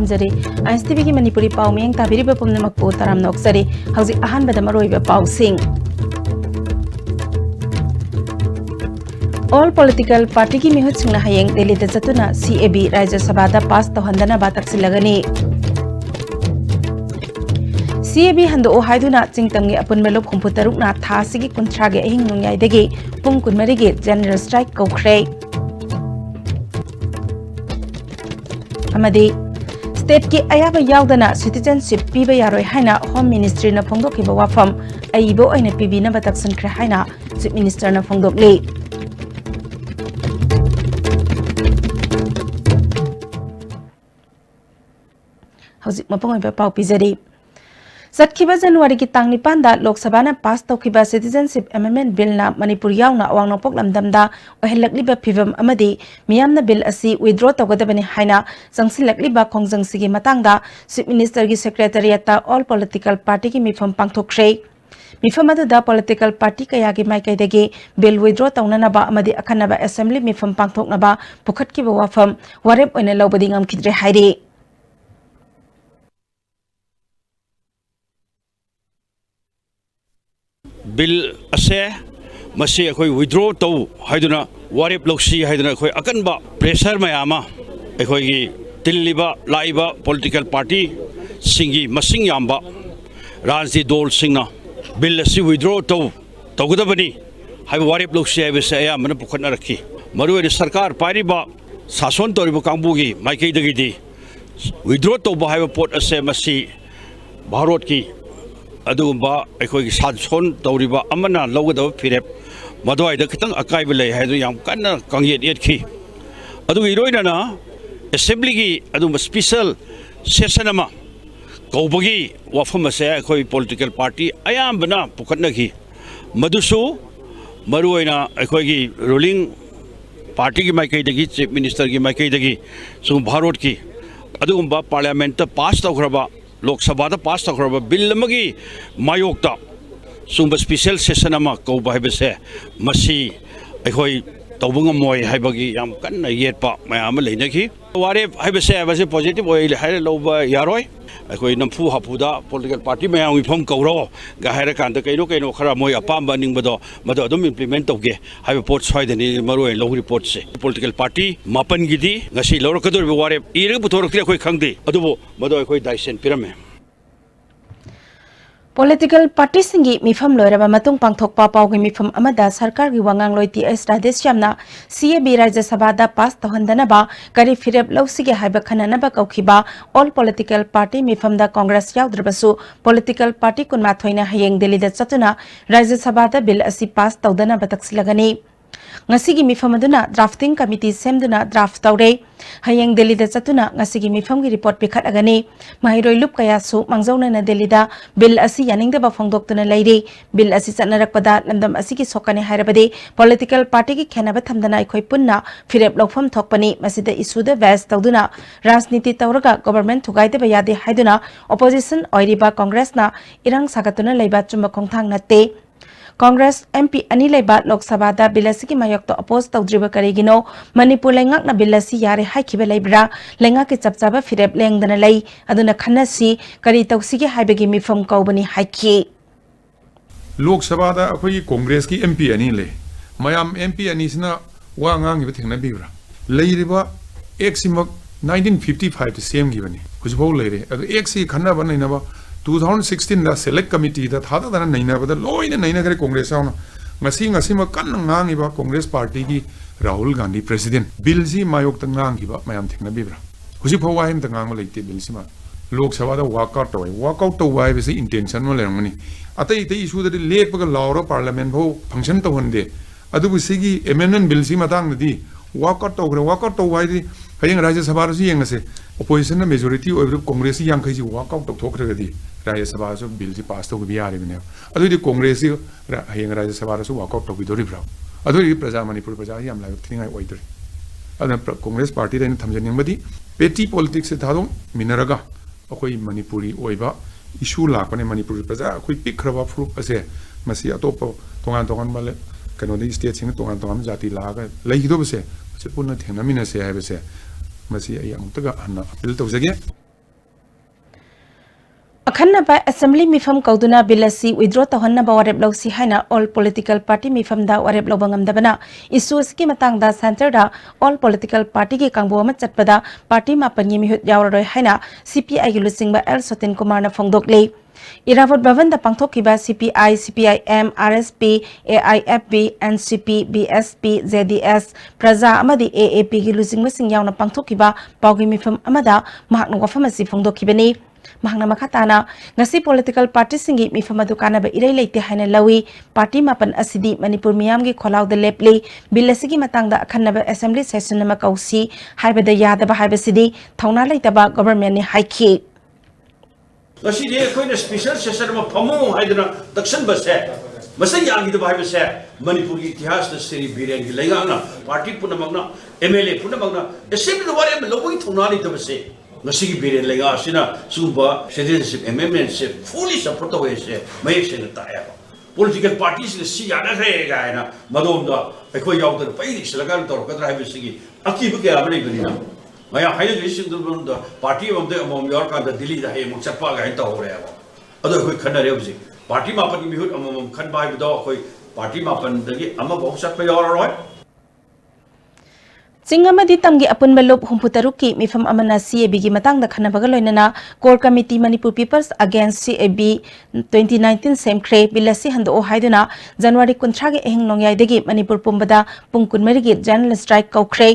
थमजरी ISTV की मणिपुरी पाव मियंग ताबिरिबा पुमनमकपु Taram नोक्सरी हौजिक अहानबदा मरोइबा पावसिंग All political party की मिहुत सिंगना हयेंग दिल्ली दा चतुना CAB राज्य सभा दा पास तौहंदना बातकसिलगनी CAB हंदो हाइदुना चिंगतंगे अपुनबा लोब हुंफु तरुकना थासिगी कुंथ्रागे अहिंग नुंगाइदगी पुंग कुनमरिगे जनरल स्ट्राइक कौख्रे अमदी स्टेट की अयाबा यावदना सिटीजनशिप पीबा यारोय हाइना होम मिनिस्ट्री ना फोंदोखिबा वाफम अइबो ओइना पीबीना बातकसनख्रे हाइना चीफ मिनिस्टर ना फोंदोकले हौजिक मपंगोइबा पाव पिजरी सत्खिबा जनवरी की तांग निपानदा लोकसभा ना पास तौखिबा सिटीजनशिप अमेंडमेंट बिल ना मणिपुर यावना वांगनोपक लमदमदा ओहेलकलिबा फिवम अमदी मियामना बिल असि विथड्रॉ तौगदबनी हाइना संगसिलकलिबा खोंजंगसिगी मतंगदा चीफ मिनिस्टर की सेक्रेटरिएट ऑल पॉलिटिकल पार्टी की मिफम पांगथोख्रे मिफम अदुदा पॉलिटिकल पार्टी कयागी माइकैदगी बिल विथड्रॉ तौननबा अमदी अखनबा असेंबली मिफम पांगथोकनबा पुखटकिबा वाफम वारेप ओइना लौबदी ngamkhidre हाइरे बिल असे मसे अखोई विथड्रॉ तौ हाइदुना वारेप लौसी हाइदुना अखोई अकनबा प्रेशर मयामा अखोई तिल्लिबा लाइबा पॉलिटिकल पार्टी सिंगी मसिंग याम्बा राजनीति दल सिंगना बिल असी विथड्रॉ तौ तौगदबनी हाइब वारेप लौसी हाइबसे अयामन पुखटना रखी मरुवे सरकार पारिबा सासन तौरिबा कांगबुगी माइकैदगिदी विथड्रॉ तौबा हाइब पोट असे मसी भारत की अदुगुम्बा अखोई सासन तौरिबा अमना लौगदब फिरेप मदवाइदा खितंग अकाइब लय हाइदु याम कन्ना कांगयेत येतखी अदुगि इरोइनाना असेंबली की अदुम स्पेशल सेशन अमा कौबगी वाफम असे अखोई पॉलिटिकल पार्टी अयामबना पुखटनखी मदुसु मरुइना अखोई रूलिंग पार्टी की माइकैदगी चीफ मिनिस्टर की माइकैदगी सु भारत की अदुगुम्बा पार्लियामेंट पास तौखरबा लोकसभा पास तौखरबा बिल अमगी मायोक्ता सुंब स्पेशल सेशन अमा कौबा हाइबसे मसी अखोई तौबंगमोय हाइबगी याम कन्ना येटपा मयाम लेनखी वारेप हाइबसे हाइबसे पॉजिटिव ओइ हाइरे लौबा यारोय अखोई नमफु हाफुदा पॉलिटिकल पार्टी मयाम विफम कौरो गाहायरा कांदा कइनो कइनो खरा मोय अपाम निंगबदो मदो अदुम इंप्लीमेंट तौगे हाइब पोर्ट स्वाइदनी मरोय लौरी पोर्ट से पॉलिटिकल पार्टी मापन गिदी ngasi लौरकदोर वारेप इरे बुथोरखले अखोई खंगदे अदुबो मदो अखोई दाइसेन पिरमे Political party singi mifam loiraba matung pangthokpa pawgi mifam amada sarkar gi wangang loiti Rajesh Chamna CAB Rajya Sabha da pass tawhandanaba kari firep lausige haiba khananaba kaukiba all political party mifam da Congress yaudраbasu political party kunma thoina hayeng Delhi da chatuna Rajya Sabha da bill asi pass tawdana bataksilagani ngasigi mifam aduna drafting committee semduna draft tawre hayeng Delhi da chatuna ngasigi mifam gi report pikhat agani mahiroi lup kaya su mangjauna na Delhi da bill asi yaningda ba phongdoktuna leire bill asi chanarakpada lamdam asi ki sokane hairabade political party ki khenaba thamdana ikhoi punna firep lokfam thokpani masida issue da vest tawduna rajniti tawraga government thugaide ba yade haiduna opposition oiriba congress na irang sagatuna leiba chumba khongthang natte Congress MP ani leiba Lok Sabha da bilasi ki mayok to oppose tawdriba karigino Manipur lengak na bilasi yare haikiba leibra lengak ki chapchaba firep lengdana lei aduna khanasi kari tawsigi haibagi mifam kaubani haiki Lok Sabha da akhoi Congress ki MP ani le mayam MP ani sina wa ngang gi thengna bibra leiriba exima 1955 to same gi bani hujbo leire adu exi khanna banai na ba 2016 da select committee da thada da naina ba da loina naina kare congress auna ngasi ma kan ngangi ba congress party ki Rahul Gandhi president bill si mayok ta ngangi ba mayam thengna bibra huji phawa him ta ngang leite bill si ma lok sabha da walk out to wai be intention ma lermani atai te issue da lek ba lauro parliament ho function to honde adu bu sigi amendment bill si matang di walk out to wai di hayeng rajya sabha ru yengase opposition na majority oibru congress yang khai ji walk out to thokre di Rajya Sabha so bill si pass to bi ari bine adu di congress hayeng Rajya Sabha so walk out to bi dori bra adu di praja manipur praja yam la thringai oidri adu congress party ren thamjaning badi petty politics se thadong minaraga akoi manipuri oiba issue la kone manipur praja akoi pikraba fru ase masi atop tongan male kano di state sing tongan jati la ga leido bese se punna thena mina se ai bese masi ayang taga anna appeal to jage अखन्नबा assembly मिफम कौदुना bill असि withdraw तहन्नबा वारेप लौसी हाइना all political party मिफमदा वारेप लौबंगमदबना इश्यूज की मतंगदा सेंटरदा ऑल पॉलिटिकल पार्टी के कांगबो अमा चटपदा पार्टी मापन मिहुत यावररोय हाइना सीपीआई की लुसिंगबा एल सतिन कुमार ना फोंदोकले इरावत भवन दा पांगथोकिबा CPI CPIM RSP AIFB NCP BSP JDS Praja अमदी एएपी की लुसिंगबसिंग यावना पांगथोकिबा पाउगी मिफम अमदा महाकना वफम असि फोंदोकिबनी महांगना मखाताना ngasi political party singi mifam adu kanaba irai leite haina lawi party mapan asidi manipur miyam gi kholaw da lepli bill asigi matangda akhanaba assembly session nama kausi haibada yadaba haibasidi thauna leitaba government ni haiki ngasi de koina special session ma phamu haidana dakshan base masai yangi da base manipur gi itihas da seri biren gi leiga na party punamagna mla punamagna assembly da ware loboi thauna leitaba base ngasi gi biren lega asina suba citizenship amendment se fully support to se mai se ta ya political parties le si yana re ga na madom da ekoi yaw da pai ri selagan tor ka drive se gi aki bu ke amne gani na maya haile gi sing dul da party of the among your ka da delhi da he mu chapa ga ta ho re ba ado koi khana re bu party ma pan mi hut amom khan bai bu da koi party ma pan da gi ama bo sat pa yor roi Singamadi tamgi apun balop humputaruki mifam amana CAB gi matang da khana bagal loinana core committee Manipur Peoples Against CAB 2019 same cray bilasi hando haiduna January kuntra ge ehing nongyai degi Manipur pumbada pungkun meri gi general strike kaukray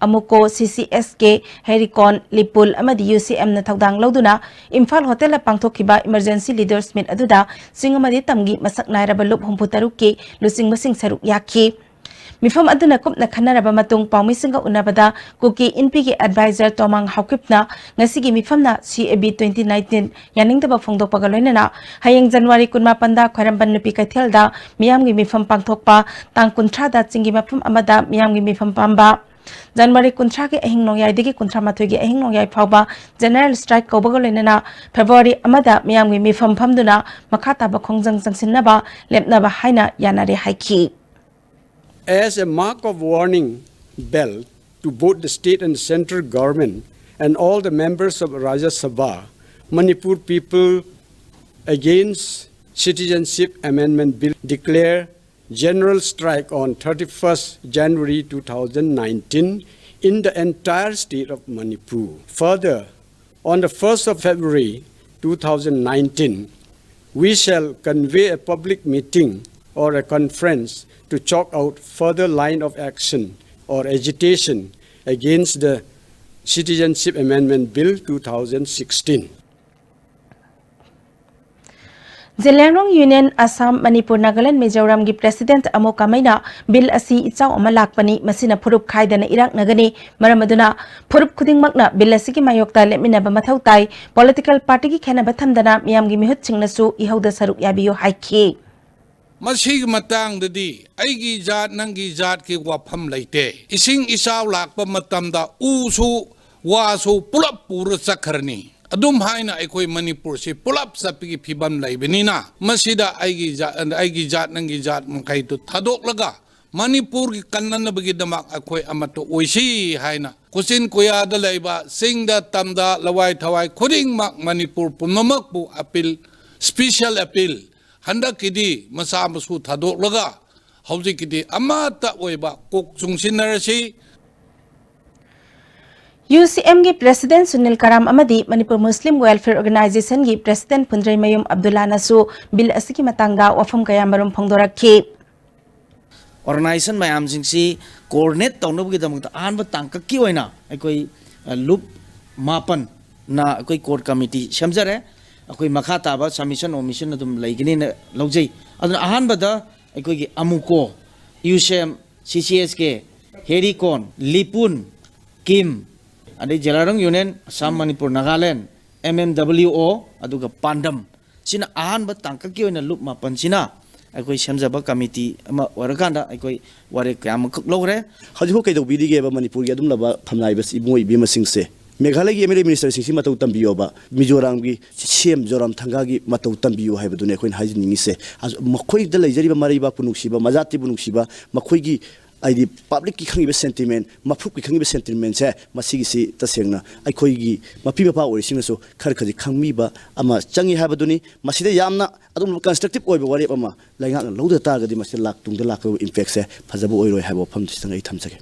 amuko CCS ke Hericon Lipul amadi UCM na thawdang loduna Imphal hotel la pangthokiba emergency leaders meet aduda singamadi tamgi masak naira balop humputaruki lusing masing saruk yakhi Mifam aduna kupna khanaraba matung paumisinga unabada kuki inpi ki advisor tomang haukipna ngasigi mifamna CAB 2019 yaningdaba phongdokpa galoinana hayeng January kunma panda khwaramban nupi kaithelda miyamgi mifam pangthokpa tang kunthra da chingi mafam amada miyamgi mifam pamba January kunthra ke ehing nongyai digi kunthra mathoi ge ehing nongyai phawba general strike kauba galoinana February amada miyamgi mifam phamduna makhata ba khongjang jangsinnaba lepnaba haina yanare haiki As a mark of warning bell to both the state and central government and all the members of Rajya Sabha, Manipur people against Citizenship Amendment Bill declare general strike on 31st January 2019 in the entire state of Manipur. Further, on the 1st of February 2019, we shall convey a public meeting or a conference to chalk out further line of action or agitation against the Citizenship Amendment Bill 2016. Zelengrong Union Assam Manipur Nagaland Mizoram gi President Amoka Maina Bill asi ichaw ama lakpani masina phurup khaidana irak nagani maramaduna phurup khuding makna Bill asi ki mayokta lemina ba mathau tai political party gi khena bathamdana miyam gi mihut chingnasu ihauda saruk yabiyo haiki Masig matang dadi aigi jat nangi jat ki wafam laite ising isaw lakpa matamda usu wasu pulap pura sakharni adum haina aikoi Manipur si pulap sapigi phibam laibenina masida aigi jat nangi jat mkai to thadok laga Manipur ki kannan bagi damak akoi amato oisi haina kusin kuya da laiba singda tamda lawai thawai khuding mak Manipur pumamak pu appeal special appeal Handa kidi masa masu thadok laga hauji kidi amata oiba kok sungsinarasi UCM gi President Sunil Karam amadi Manipur Muslim Welfare Organization gi President Pundrai Mayum Abdullah Nasu Bill asiki matanga wafam kaya marum phongdorakhi Organization mayam singsi coordinate tawnabu gi damang an ba tangka ki oina aikoi loop mapan na aikoi core committee shamjare akoi makha taba submission omission adum laigini na lojai aduna ahan bada akoi gi amuko UCM CCS ke Hericon Lipun Kim ade Jelarong Union Assam Manipur Nagaland MMWO aduga Pandam sina ahan ba tangka ki oina loop mapan sina akoi shamjaba committee ama warakanda akoi ware kyam kak logre hajo kai do bidige ba Manipur ya dum laba thamnai bas imoi bima singse Meghalaya gi MLA minister singsi matau tambiyo ba Mizoram gi CM Joram thanga gi matau tambiyo haibadune khoin hajini se makhoi da leijari ba mari ba punuksi ba majati punuksi ba makhoi gi आईदी public की खंगी sentiment मफुक की खंगी sentiment से मसीगी सी तसेंगना अखोईगी मपी मपा ओरिसिंगसु खर खजी खंगमीबा अमा चंगी हाबदुनी मसीदे यामना अदुम constructive ओइबा वारेप अमा लाइंगा लौदा तागदी मसी लाक तुंगदा लाक इम्पैक्ट से फजबो ओइरोय हाबो फम सिंग आई थमसगे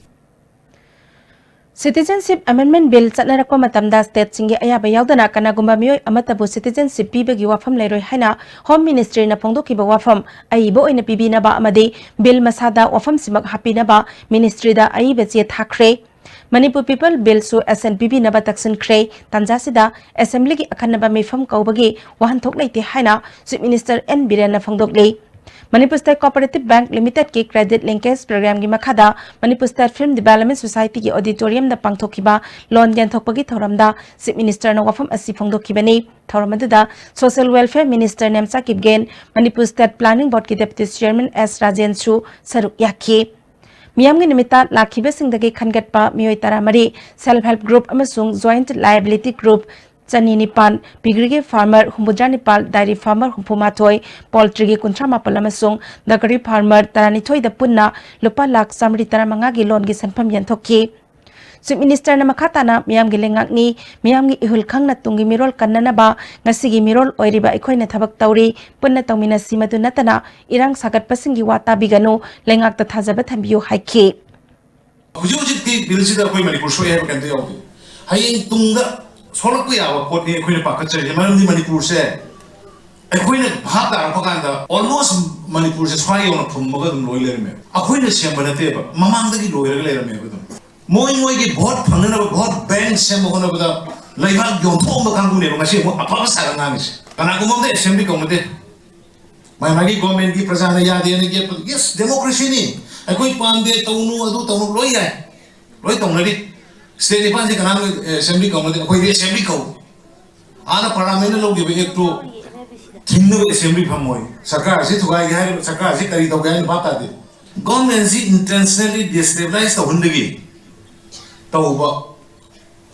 Citizenship Amendment Bill चटनरको मतमदा स्टेट सिंगे अयाबा यावदना कनागुम्बा मियोय अमतबु citizenship पीबगी वाफम लेरोय हाइना होम मिनिस्ट्री ना फोंदोकिबा वाफम अइबो ओइना पीबीनाबा अमदे बिल मसादा वाफम सिमक हापीनाबा मिनिस्ट्री दा अइबे चे थाखरे Manipur People Bill su SNPB naba taksin kre tanjasida Assembly ki akhanaba mifam kaubagi wahan thok leite haina Chief Minister N Biren na phangdokle Manipur State Cooperative Bank Limited ki credit linkage program gi makhada Manipur State Film Development Society ki auditorium da pangthokiba loan gen thokpagi thoramda Chief Minister na wafam asi phangdokibani thoramadada Social Welfare Minister Nemsa Kipgen Manipur State Planning Board ki Deputy Chairman S Rajen Chu saruk yakhi Miyamgi nimita lakhiba singdagi khangatpa miyoi taramari self help group amasung joint liability group chani nipan pigrige farmer humbudra nipal dairy farmer humpumathoi poultry gi kunthra mapal amasung dagari farmer tarani thoi da punna lupa lak samri taramanga gi loan gi sanpham yanthokki Chief Minister na makhatana miyamgi lengakni miyamgi ihul khangna tungi mirol kannanaba ngasigi mirol oiriba ikhoina thabak tawri punna tawmina simadu natana irang sagat pasingi wata biganu lengak ta thajaba thambiu haikhi Hujujit ki bilsida koi Manipur soi hai kan de yawi hayeng tungda solak ya wa pot ni koi pa kachari manam ni Manipur se koi ne bhat da pa kan da almost Manipur se swai on phum maga dum loi le me akoi ne sem banate ba mamang da gi loi le me ba Moi ki बहुत फंगने ना बहुत bank से मोहन ना बता लाइवाक जोंथों में कांगू ने बंगाशी मो apa सारा नामी से karena aku mau deh assembly kau mau deh mai magi government की प्रजा ने याद ये नहीं कि yes democracy ni aku ipan deh taunu loi ya loi taunu lagi state ipan sih karena assembly kau mau deh aku ini assembly kau आना parliament ने लोग ये एक तो थिंगनो assembly फमोई सरकार से थोड़ा ये है सरकार से करी तो क्या बात आती government से intentionally destabilize तो हुंडगी tauba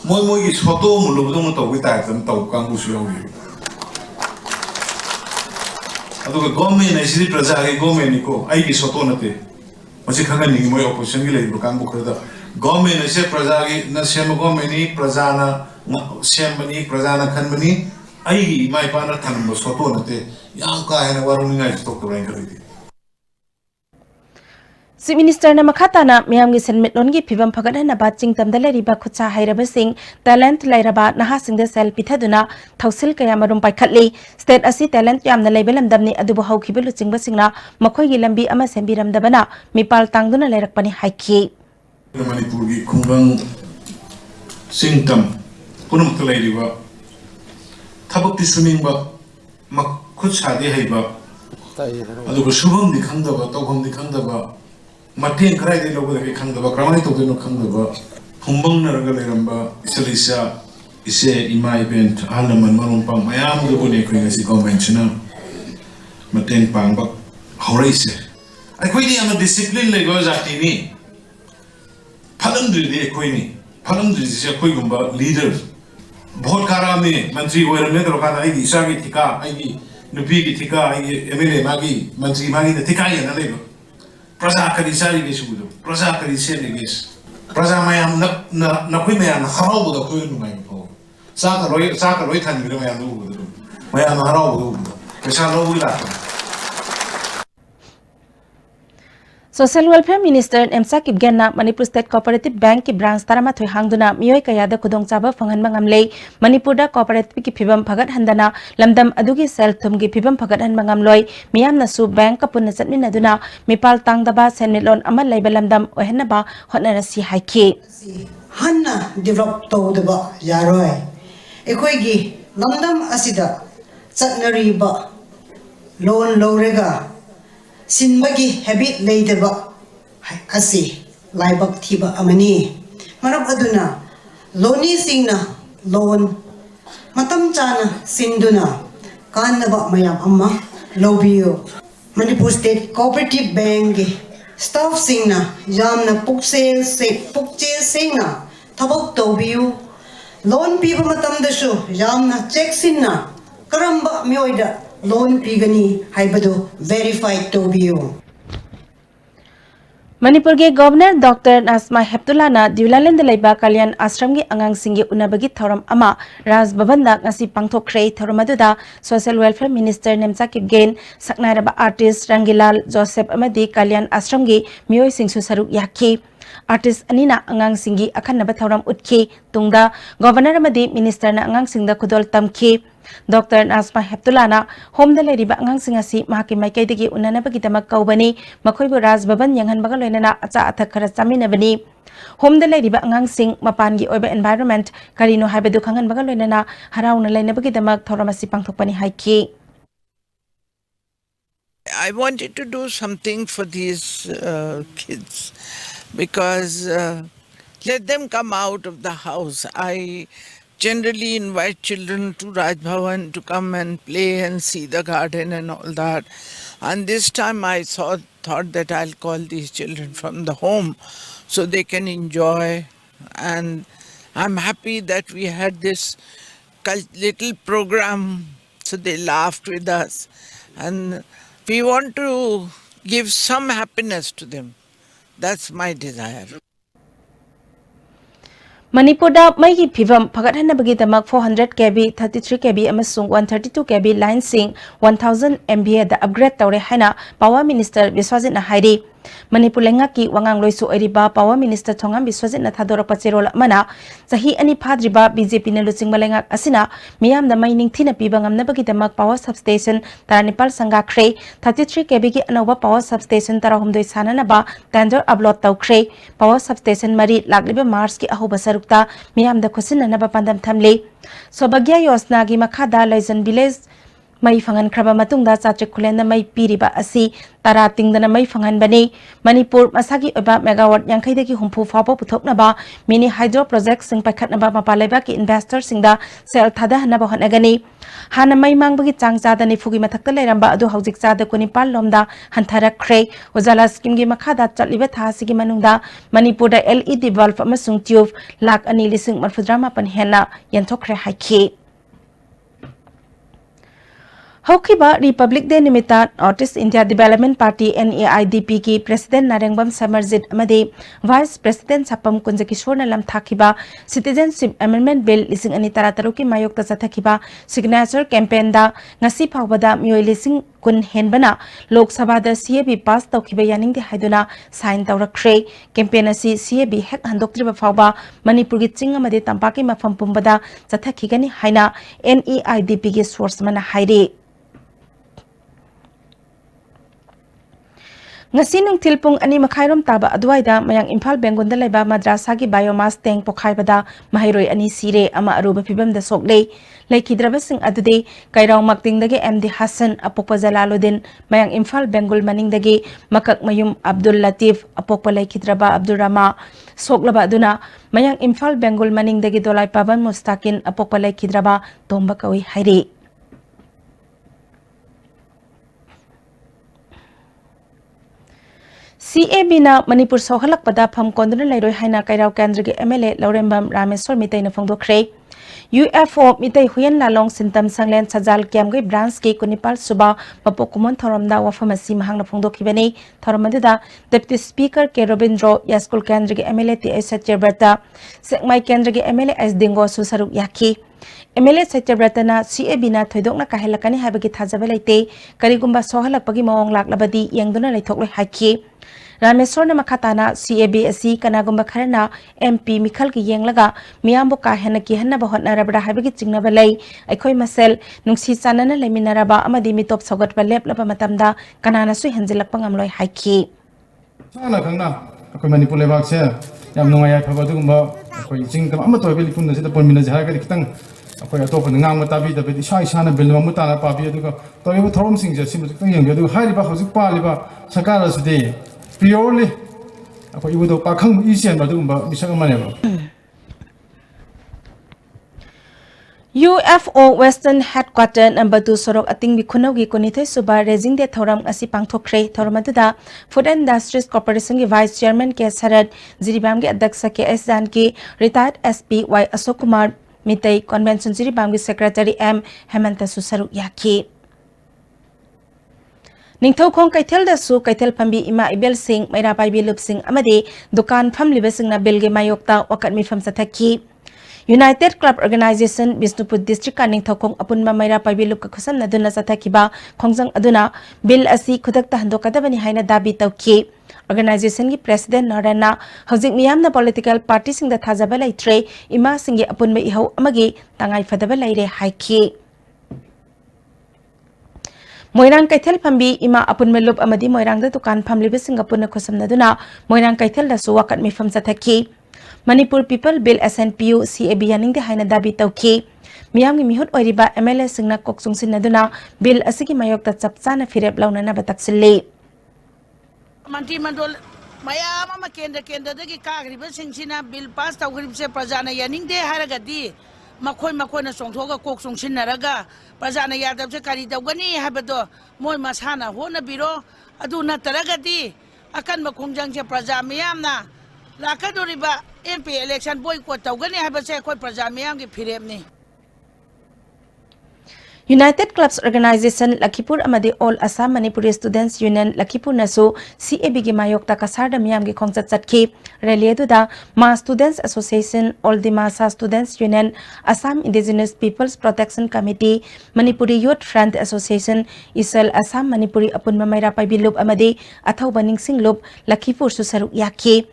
moi gi soto mulu mu tau ta tan tau kang bu su yawi adu ga government ai siri praja ge government ni ko ai gi soto na te masi khanga ni moi opposition gi lei bu kang bu khada government ai se praja gi na sem government ni praja na sem ni praja na khan bani ai gi mai pa na than bu soto na te yang ka hai na waru ni ngai stok to rai kari Chief Minister na makhatana miyamgi senmitlon gi phibam phagadhana ba chingtamda leriba khucha hairaba sing talent lairaba naha singda sel pithaduna thausil kaya marum paikhatli state asi talent yamna leibelam damni adubu haukhibelu chingba singna makhoi gi lambi ama sembiram dabana mipal tangduna leirakpani haikhi Manipur gi khungbang singtam punum tlairiba thabak ti suningba makhut sade haiba adugo shubham ni khangdaba tawham ni khangdaba Mateng kerai di logo dari khang daba kramai to deno khang daba humbang naraga leramba isalisa ise ima event alaman marumpang mayam do bone ko ngasi conventional mateng pang bak horaise ai koi ni ama discipline lego jati ni phalam dri koi ni phalam dri se koi gumba leader bahut kara me mantri oiram ne to kana ai isa gi thika ai gi nupi gi thika ai MLA magi mantri magi ne thika ya na lego Praja kari sari gesu budo, praja kari seri ges. Praja mayam na kui mayam harau budo kui nu mayam po. Saka loi than budo mayam nu budo. Mayam harau budo. Kesa lo budo. Social Welfare Minister Nemsa Kipgen na Manipur State Cooperative Bank ki branch taramathoi hangduna miyoi kayada khudongchaba phanganba ngamle Manipur da cooperative ki phibam phagat handana lamdam adugi sel thum gi phibam phagat hanba ngamloi miyamna su bank ka punna chatminaduna mipal tangdaba senmitlon ama leiba lamdam ohenaba hotnarasi haikhi hanna develop tawdaba yaroi ekoi gi lamdam asida chatnariba loan lorega sinbagi habit leidaba asi laibak thiba amani marab aduna loni singna loan matam chana sinduna kanaba mayam amma lobiyo Manipur State Cooperative Bank staff singna yamna pukche singna thabak tobiyo loan piba matam dasu yamna check sinna karamba mioida loan pigani haibado verified to view Manipur के governor doctor Najma हेप्तुल्लाना दिउलालेंद लेबा कल्याण आश्रम की अंगांग सिंगी उनाबगी थौरम अमा राज भवन दा ngasi pangthokre थौरम अदुदा social welfare minister Nemcha Kipgen सकनारबा artist Rangilal Joseph अमदी कल्याण आश्रम की मियोय सिंगसु सरुक याखी आर्टिस्ट अनिना अंगांग सिंगी अखन्नबा थौरम उठखी तुंगदा गवर्नर अमदी मिनिस्टर ना अंगांग सिंगदा खुदोल तमखी डॉक्टर नाजमा हेप्तुल्लाना होम लेरिबा अंगांग सिंग असि माकी माइकैदगी उन्ननबगीदमक कौबनी मखोइबु राज भवन यंगहनबगा लोइनना अचा अथक खरा चामिनबनी होम लेरिबा अंगांग सिंग मपानगी ओइबा एनवायरनमेंट करिनो हाइबदु खंगहनबगा लोइनना हराउना लेनबगीदमक थौरम असि पांगथोकपनी हाइकी I wanted to do something for these kids because let them come out of the house. I generally invite children to Raj Bhavan to come and play and see the garden and all that. And this time I thought that I'll call these children from the home so they can enjoy. And I'm happy that we had this little program, so they laughed with us. And we want to give some happiness to them. That's my desire. Manipurda maigi phibam phagathanabagidamag 400 kV 33 kV amasung 132 kV line sing 1000 MVA da upgrade tawre haina power minister Biswajit na hairi Manipur lengaki wangang loisu eriba power minister Thongam Biswajit na thadora pachirol mana sahi ani phadriba BJP na luching malengak asina miyam da mining thina piba ngamnabagidamag power substation taranipal sangakre 33 kV ki anoba power substation tarahumdoi sananaba tender upload tawkre power substation mari lagliba Mars ki ahoba sarukta miyam da khusinanaba pandam thamle sobagya yosna gi makhada Laijan village mai fangan kraba matungda chatre khulenda mai piriba asi tara tingdana mai fangan bani Manipur masagi oba megawatt yankai deki humpu fabo puthoknaba mini hydro project sing pakhatnaba mapalaiba ki investor singda sel thada hanaba honagani hana mai mangbagi changchada ni fugi mathakta leiramba adu haujik chada kuni pal lomda hantharakhre ujala scheme gi makhada chatliba tha sigi manungda Manipur da LED bulb amasung tube lak ani lising marfudrama pan hena yanthokre haiki Hokiba Republic Day nimita Northeast India Development Party NAIDP ki President Narengbam Samarjit amadi Vice President Sapam Kunjakishore na lamthakiba Citizenship Amendment Bill lising ani tarataru ki mayok ta chathakiba signature campaign da ngasi phawbada mioi lising kun henbana Lok Sabha da CAB pass tawkiba yaning de haiduna sign tawrakre campaign asi CAB hek handoktriba phawba Manipur gi ching amadi tampaki mafam pumbada chathakigani haina NAIDP ki source mana hairi ngasi nung tilpung ani makhairom taba adwaida mayang Imphal Bengonda leba madrasa gi biomass tank pokhaibada mahairoi ani sire ama aruba phibam da sokle laikhidraba sing adude kairaw makting dagi MD Hassan apokpa Jalaluddin mayang Imphal Bengal maning dagi makak mayum Abdul Latif apokpa laikhidraba Abdul Rama soklaba aduna mayang Imphal Bengal maning dagi dolai paban Mustakin apokpa laikhidraba tomba kawi hairi CAB na Manipur sohalak pada pham kondona lairoi haina kairau kendra ge MLA Laurembam Rameswar mitai na phongdokre UFO mitai huyan lalong sintam sanglen sajal kiamgai branch ki kunipal suba mapokumon thoramda wafamasi mahangna phongdokibani thoramadida Deputy Speaker K Robindro Yaskul kendra ge MLA ti Satyabrata Sekmai kendra ge MLA S Dingo susaruk yaki MLA Satyabrata CAB na thoidokna kahelakani habagi thajaba laite karigumba sohalakpagi mawong laklabadi yengdona laithokloi haki Rameswar na makatana CAB asi kanagumba kharana MP Mikhal ki yenglaga miyambo ka hena ki hanna ba hotna rabra habagi chingna balai aikhoi masel nungsi chanana leminaraba amadi mitop sogat ba leplaba matamda kanana su henjilak pangamloi haiki sana khangna akoi Manipur lebak se yam nungai phaba dugumba akoi jingtam amma toibe lipun da sida pormina jara ga kitang akoi atop ngang ma tabi da be isa isa na belma mutana pabi aduga toibe thorom sing je sim kitang yeng aduga hairi ba hojik pa liba sakara su de purely ako ibudo pakhang isian ba dugumba misang maneba UFO Western Headquarter number 2 sorok ating bikhunawgi kunithai suba raising de thoram asi pangthokre thoramadada Food and Industries Corporation ki Vice Chairman K Sarad Jiribam ki Adyaksha K S Janki retired SP Y Ashok Kumar mitai convention Jiribam ki Secretary M Hemanta Susaruk yaki Ningthaukhong Kaithel da su Kaithel phambi ima ibel sing maira pai bilup sing amade dukan phamliba singna belge mayokta wakat mifam sathaki United Club Organization Bisnupur District ka Ningthaukhong apunma maira pai bilup ka khusam na duna sathakiba khongjang aduna bill asi khudak ta handokadabani haina dabi tawki Organization ki President Narana hojik miyamna political party sing da thajaba laitre ima singi apunma ihau amagi tangai fadaba laire haiki Moirang Kaithel phambi ima apun melup amadi moirang da dukan phamliba Singapore na khosam naduna moirang Kaithel da su wakat mifam sathaki Manipur People Bill SNPU CAB yaning de haina dabi tawki miyam gi mihut oiriba MLA singna koksung sin naduna bill asigi mayok ta chapchana firep launa na bataksilli Manti mandol mayam ama kendra dagi kagriba singsina bill pass tawgribse prajana yaning de haragadi makhoi na songthoga koksung sinnaraga prajana yadabse kari dawgani habado moi masana hona biro adu nataragadi akan makhongjang je praja miyamna lakadoriba MP election boycott tawgani habase khoi praja miyam gi phiremni United Clubs Organization Lakipur amadi All Assam Manipuri Students Union Lakipur nasu CAB gi mayok ta kasarda miyam gi khongchat chatki rally da Ma Students Association All the Masa Students Union Assam Indigenous Peoples Protection Committee Manipuri Youth Front Association Isal Assam Manipuri apun mamaira pai bilup amadi athau baning singlub Lakipur su saru yaki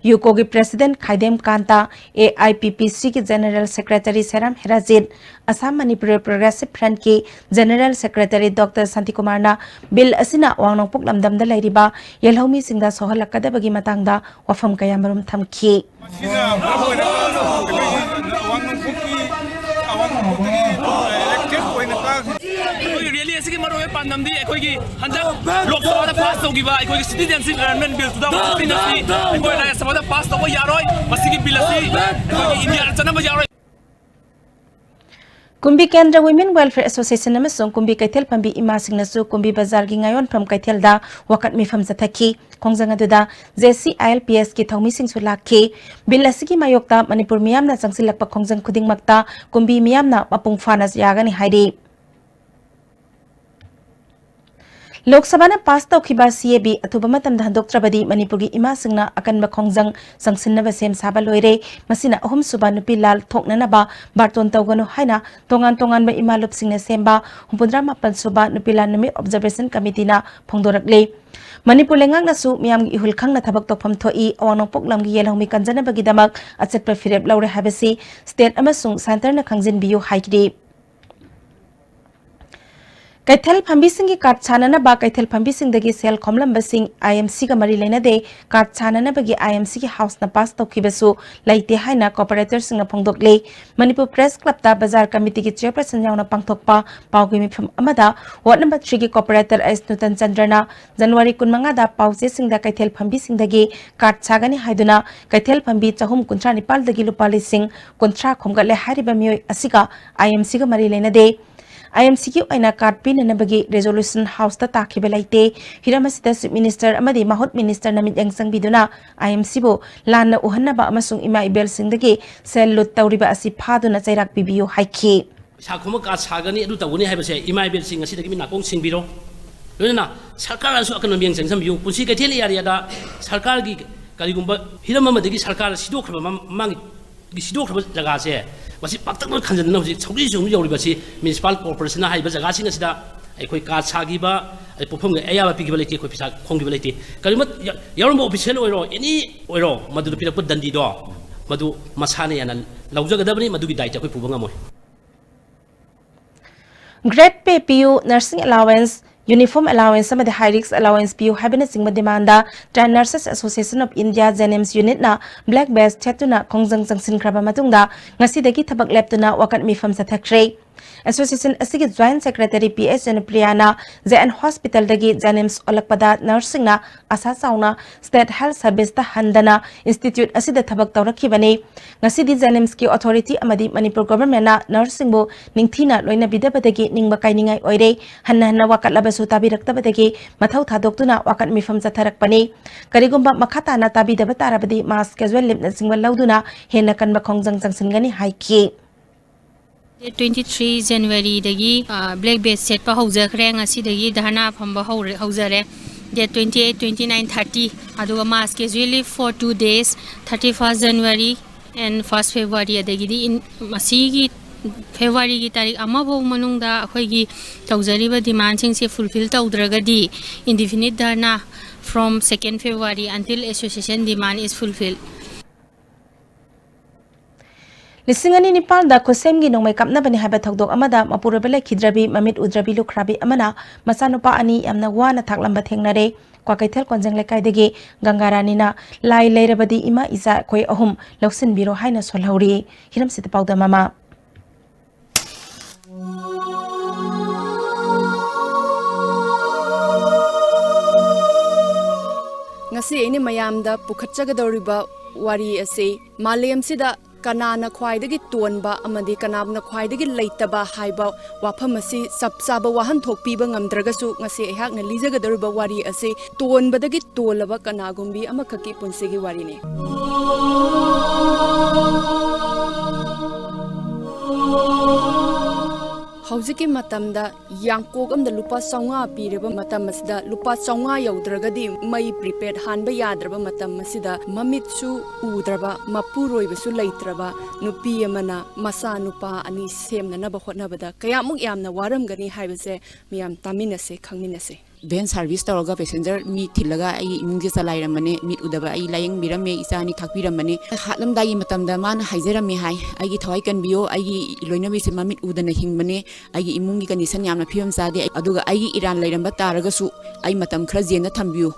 UCO gi President Khaidem Kanta AIPPC ki General Secretary Seram Herajit Assam Manipuri Progressive Front ki General Secretary Dr. Santi Kumar na bill asina wangnong puklamdam da lairiba yelhomi singda sohalakadabagi matangda wafam kayamarum thamki really asigi maroe pandamdi ekhoigi handa lok sabha da pass togiba ekhoigi citizenship amendment bill 2015 ekoi raya sabha da pass tobo yaroi masigi bill asi ekhoigi india chanaba yaroi Kumbi Kendra Women Welfare Association amasung Kumbi Kaithel phambi ima singnasu Kumbi Bazar gi ngayon from Kaithel da wakat mifam zathaki khongjang aduda JCILPS ki thongmi singsu lakhi bill asigi mayokta Manipur miyamna changsilakpa khongjang khuding makta Kumbi miyamna mapung fanas yagani hairi Lok Sabha na pass tawkhiba CAB atuba matam da handoktrabadi Manipur gi ima singna akanba khongjang sangsinnaba sem saba loire masina ahum suba nupi lal thoknanaba barton tawganu haina tongan ba ima lop singna semba humpundra mapan suba nupi lal numi observation committee na phongdorakle Manipur lengang nasu miyam gi ihul khang na thabak tokpham thoi awanong poklam gi yelhomi kanjana bagi damak achetpa firep laure habasi state amasung center na khangjin biu haikri Kaithel phambi singi card chanana ba Kaithel phambi singdagi sel khomlam basing IMC ka mari leina de card chanana bagi IMC ki house na pass tawkibasu laite haina cooperator singa phongdokle Manipur Press Club ta bazar committee ki chairperson yauna pangthokpa pawgi mifam amada ward number 3 ki cooperator Aisnutan Chandrana January 15 da pawse singda Kaithel phambi singdagi card chagani haiduna Kaithel phambi chahum kuntra nipal dagi lupali sing kuntra khomgale hariba miyoi asiga IMC ka mari leina de IMC ki aina card pin na bagi resolution house ta takhiba laite hiramasita chief minister amadi mahut minister namit yangsang biduna IMC bo lanna uhanna ba amasung ima ibel singdagi sel lut tawriba asi phaduna chairak bibiyo haiki sakoma ka sagani adu tawuni haibase ima ibel sing asi dagi mina kong singbiro loina sarkar asu akan miyang sangsam biu punsi Kaithel area da sarkar gi karigumba hirama madagi sarkar sidokhraba mangi sidokhraba jaga se wasi paktak no khanjana hoji chawri jom yori basi municipal corporation haiba jaga singa sida aikoi ka chagi ba ai pofong aya ba pigi balete koi pisa khongi balete kalimat yarum official oiro any oiro madu pila put dandi do madu masane yana lawjaga dabani madu gi daita koi pubanga moi Grade pay PU nursing allowance Uniform allowance sama the high risk allowance PU habina singma demanda Tran Nurses Association of India JNM's unit na black best chatuna khongjang jangsin kraba matungda ngasi dagi thabak leptuna wakat mifam sathakre Association asigi Joint Secretary PS and Priyana JN Hospital dagi JNM's olakpada nursing na asa sauna State Health Service ta handana Institute asida thabak tawrakhibani ngasi di JNM's ki authority amadi Manipur government na nursing bo ningthina loina bidabadagi ningba kainingai oire hanna wakat labasu tabiraktabadagi mathau thadoktuna wakat mifam chatharakpani karigumba makhata na tabidaba tarabadi mass casual lip na singwal lauduna hena kanba khongjang jangsingani haiki 23 January dagi black base set pa haujakre ngasi dharna phamba haujare date 28 29 30 aduga mass casually for 2 days 31st January and 1st February adagi di in masigi February ki tarik ama bo manungda akhoi gi taujariba demand sing se fulfill taudragadi indefinite dharna from 2nd February until association demand is fulfilled. Lisingani Nipal da Kosemgi no may kapna bani haba thokdok amada mapurabele khidrabi mamit udrabi lukrabi amana masanupa ani amna wana thaklamba thengnare kwa kaithel konjeng lekai degi Gangarani na lai leirabadi ima isa koi ahum loksin biro haina solhauri hiram sit pawda mama ngasi ini mayamda pukhatchagadoriba wari ase malem sida kanana khwaidagi tonba amadi kanabna khwaidagi leitaba haiba wafam asi sapsaba wahan thokpiba ngamdragasu ngasi ehakna lijagadoriba wari ase tonbadagi tolaba kanagumbi amakhaki punsigi wari ne Haujiki matamda yangkok amda lupa saunga pireba matam masida lupa saunga yaudragadi mai prepaid hanba yadraba matam masida mamitsu udraba mapuroibasu leitraba nupi amana masa nupa ani semna naba hotnabada kayamuk yamna waramgani haibase miyam taminase khangminase van service tawraga passenger mi thilaga ai imungje salairamane mit udaba ai layeng birame isani thakpiramane hatlamdagi matamda man haijarami hai aigi thawai kanbiyo aigi loinami se mamit udana hingbane aigi imungi condition yamna phiyam sade aduga aigi iran lairamba taraga su ai matam khra jena thambiyo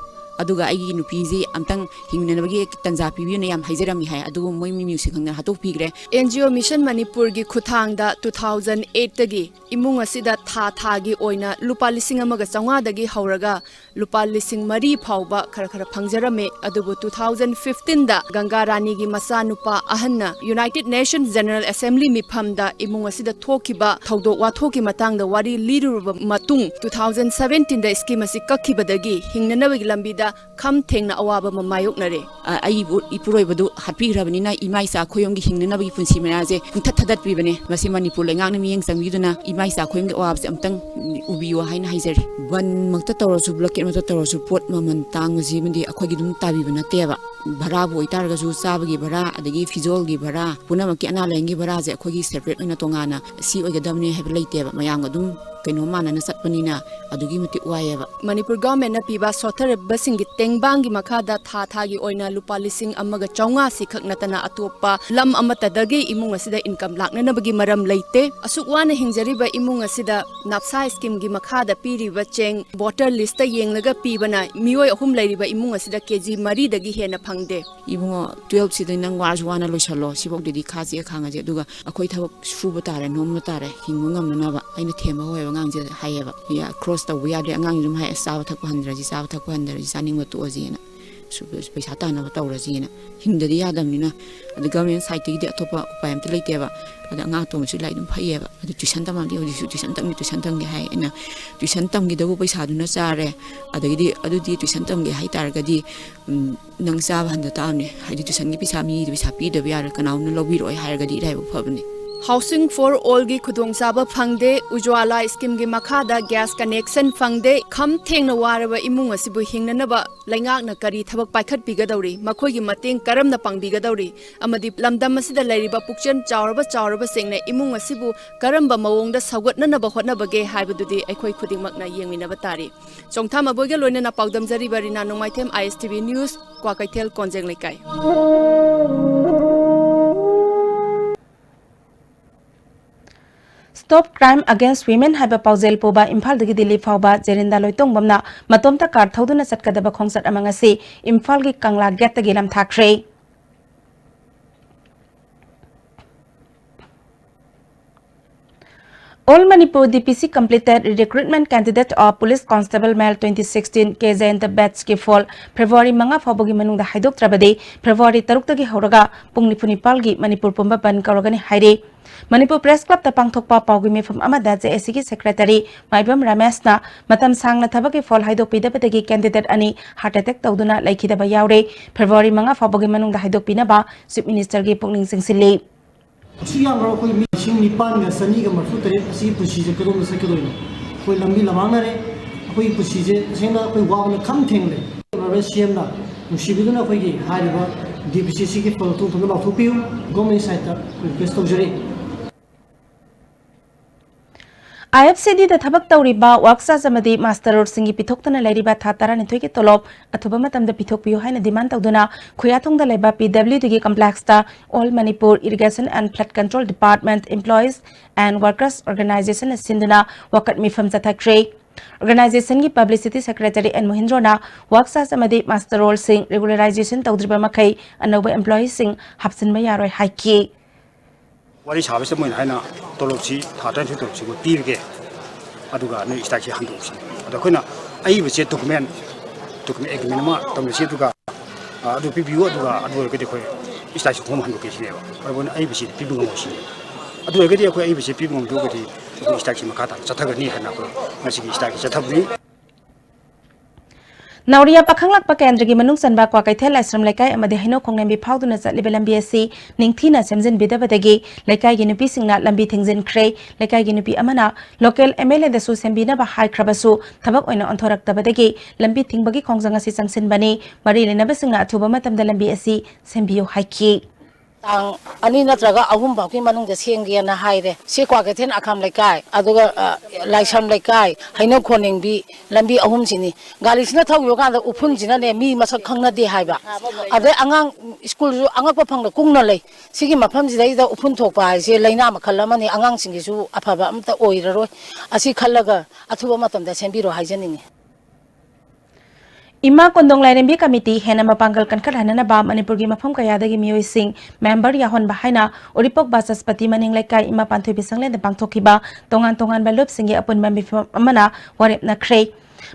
aduga aigi nupizi amtang hingnanabagi tanja pibiyo na yam haijarami hai adugo moi mi music hangna hatok pigre NGO Mission Manipur gi khuthangda 2008 tagi imung asida tha gi oina lupa lising amaga chawnga dagi hauraga lupa lising mari phauba khara phangjarame adubu 2015 da Gangarani gi masa nupa ahanna United Nations General Assembly miphamda imung asida thokiba thodok wa thoki matangda wari liruba matung 2017 da scheme asi kakhibadagi hingnanabagi lambida kham thengna awaba mamayok nare ai ipuroi badu hatpi rabani na imai sa khoyong gi hingnanabagi punsi menaje kunthat thadat pibane masi Manipur lengang miyeng sangiduna imai sa khoyong gi awabse amtang ubiyo haina haijari ban makta tawrasu blocket mata tawrasu pot maman tangji mindi akhogi dum tabibana teba bhara bo itarga su sabagi bhara adagi fizol gi bhara punamaki ana lengi bhara je akhogi separate oina tongana si oigadamne heb leiteba mayang adum kaino mana na satpanina adugi mati wayeba Manipur government na piba sothare basing gi tengbangi makada tha gi oina lupa lising amaga chawnga sikhak natana atopa lam amata dagi imung asida income lakna nabagi maram leite asuk wana hingjariba imung asida napsa scheme gi makada piriba cheng voter list ta yenglaga pibana mioi ahum leiriba imung asida kg mari dagi hena phangde ibungo 12 sida nang warjwana loisalo sibok didi khaji khangaje duga akhoi thawak suba tare nomna tare hingu ngamna ba aina thema hoyeba ngang je hayeba ya cross ta we ade ngang jum hay sawa thak handraji sawa thak handraji saning matu ozina su paisa ta na tawrajina hingdadi yadamnina adu government site gi de atopa upayam te leiteba ada nga to mu lai dum phayeba adu tuition tamam di tuition tam gi hay na tuition tam gi dabu paisa duna sare adagi adu di tuition tam gi hay targadi nang sawa handa tamne hadi tuition gi pisa mi pisa pi de yar kanaw na lobby roi hargadi rai bu phabni Housing for all gi khudong saba phangde ujwala scheme gi makhada gas connection phangde kham thengna waraba imung asibu hingnanaba laingak na kari thabak paikhat bigadawri makhoi gi mateng karamna pangbigadawri amadi lamdam asida lairiba pukchen chawraba sengna imung asibu karamba mawongda saugotnanaba hotnabage haibadudi aikhoi khudingmakna yengminaba tari chongtham aboge loina na pawdam jari barina nongmaithem ISTV news kwa kaithel konjeng lekai Stop Crime Against Women haiba paujel poba Imphal dagi Delhi phauba jerinda loitong bamna matomta kar thoduna chatkadaba khongsat amangasi Imphal gi Kangla gate gi lam thakre All Manipur DPC completed recruitment candidate of Police Constable Male 2016 KZN the batch ki fall February manga phabogi manungda haidok trabade February 6 tagi horaga pungnipuni palgi Manipur pumba ban karogani haire Manipur Press Club ta pangthokpa pawgi mifam amada JSC ki secretary Maibam Ramesh na matam sangna thabaki fall haidok pidabadagi candidate ani heart attack tawduna laikhidaba yaure February manga phabogi manungda haidok pinaba Chief Minister gi pungning singsili ꯑꯁꯨꯛ ꯌꯥꯝꯈ꯭ꯔꯕ ꯑꯩꯈꯣꯏ ꯃꯤ 9,934 ꯑꯁꯤ ꯄꯨꯟꯁꯤꯁꯦ ꯀꯗꯣꯝꯗ ꯆꯠꯀꯗꯣꯏꯅꯣ ꯑꯩꯈꯣꯏ ꯂꯝꯕꯤ ꯂꯝꯍꯥꯡꯅꯔꯦ ꯑꯩꯈꯣꯏꯒꯤ ꯄꯨꯟꯁꯤꯁꯦ ꯇꯁꯦꯡꯅ ꯑꯩꯈꯣꯏ ꯋꯥꯕꯅ ꯈꯝ ꯊꯦꯡꯂꯦ ꯁꯤꯑꯦꯝꯅ ꯅꯨꯡꯁꯤꯕꯤꯗꯨꯅ ꯑꯩꯈꯣꯏꯒꯤ ꯍꯥꯏꯔꯤꯕ ꯗꯤꯐꯤꯁꯤꯠꯁꯤꯒꯤ ꯊꯨꯅ ꯂꯥꯎꯊꯣꯛꯄꯤꯌꯨ ꯒꯣꯔꯃꯦꯟ ꯁꯥꯏꯠꯇ ꯔꯤꯀ꯭ꯋꯦꯁ ꯇꯧꯖꯔꯤ IFCD da thabak tawriba workshops amadi master singi pithokna lairiba tha 12 ki tolop athuba matam da pithokpiyo haina demand tawduna khuyatong da leba PWD ki complex ta All Manipur Irrigation and Flood Control Department Employees and Workers Organization sinduna wakat mifam chathakre Organization ki Publicity Secretary and Mohindro na workshops amadi master role sing regularization tawdriba makai anoba employees sing hapsinba yaroi haiki wari sabese moin haina tolopsi thatan chu tolopsi ko pirge aduga ne istaki handoksi adu koina ai be document agreement ma tom se duga adu PBU aduga adu ke de koi istaki hom handoki sine ba bon ai be PBU mo sine adu ke de koi ai be PBU mo do ke de istaki ma kata chathaga ni hana ko ngasi istaki chathabni Nauria pakhanglak pa kendra gi manung sanba kwa kaithel asram laikai amade haino khongnam bi phauduna chatlibe lambi asi ningthina semjin bidabadagi laikai gi nupi singna lambi thingjin khre laikai gi nupi amana local MLA da su sembina ba hai khrabasu thabak oina onthorak tabadagi lambi thingbagi khongjang asi changsin bani mari lena ba singna athuba matam da lambi asi sembiyo haiki tang ani natraga ahum baki manung de sengge na haire se kwa ke then akham laikai aduga laisam laikai haino khoning bi lambi ahum sini gari sina thau yo kan da uphun sina ne mi masak khangna de haiba ade angang school ju angak pa phangna kungna lei sigi mafam ji dai da uphun thok pa se leina ma khalla mani angang singi su afaba amta oiraroi asi khallaga athuba matam da sembiro haijaningi Ima Kondong Lairembi Committee hena mapangal kan khalhana ba Manipur gi mafam kaya dagi miyoi sing member yahon bahaina Oripok Basaspati maning laikai ima panthui bisangle da pangthokiba tongan ba lup singi apun mambi amana warep na khrei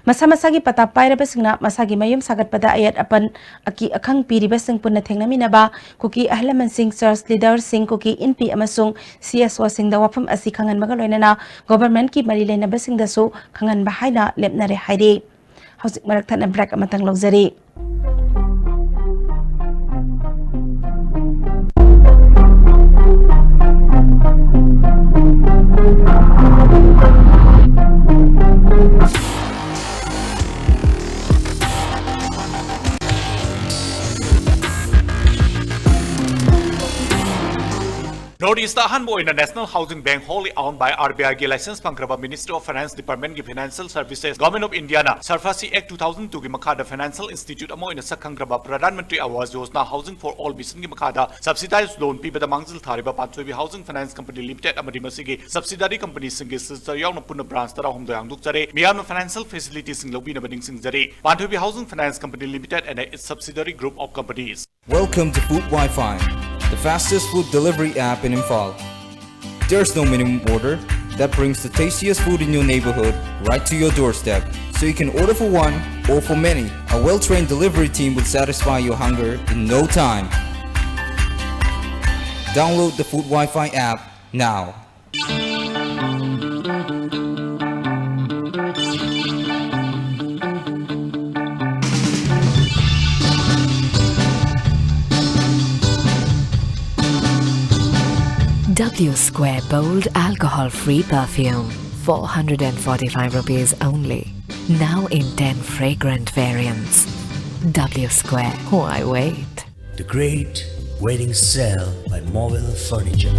masa gi pata pairaba singna masagi mayum sagat pada ayat apan aki akhang piriba sing punna thengnamina ba kuki ahlaman sing church leader sing kuki NP amasung CSO sing da wafam asi khangan magaloinana government ki mari lena ba sing da su khangan bahaina lepnare hairi Houzik marak thana break amatang logzari. Notice the Hanbo in the National Housing Bank wholly owned by RBI ki license pangraba Ministry of Finance Department ki Financial Services Government of India na Sarfasi Act 2002 ki makada Financial Institute amo in sakhangraba Pradhan Mantri Awas Yojana Housing for All mission ki makada subsidized loan pi bada mangzil thariba Panchoi Housing Finance Company Limited amadi masigi subsidiary company singi sister yauna punna branch tara hum doyang duk jare miyam financial facilities sing lobi na bading sing jare Panchoi Housing Finance Company Limited and its subsidiary group of companies. Welcome to Food Wi-Fi, the fastest food delivery app in Imphal. There's no minimum order that brings the tastiest food in your neighborhood right to your doorstep. So you can order for one or for many. A well-trained delivery team will satisfy your hunger in no time. Download the Food Wi-Fi app now. W Square Bold Alcohol-Free Perfume, 445 rupees only. Now in 10 fragrant variants. W Square, why wait? The Great Wedding Sale by Mobile Furniture.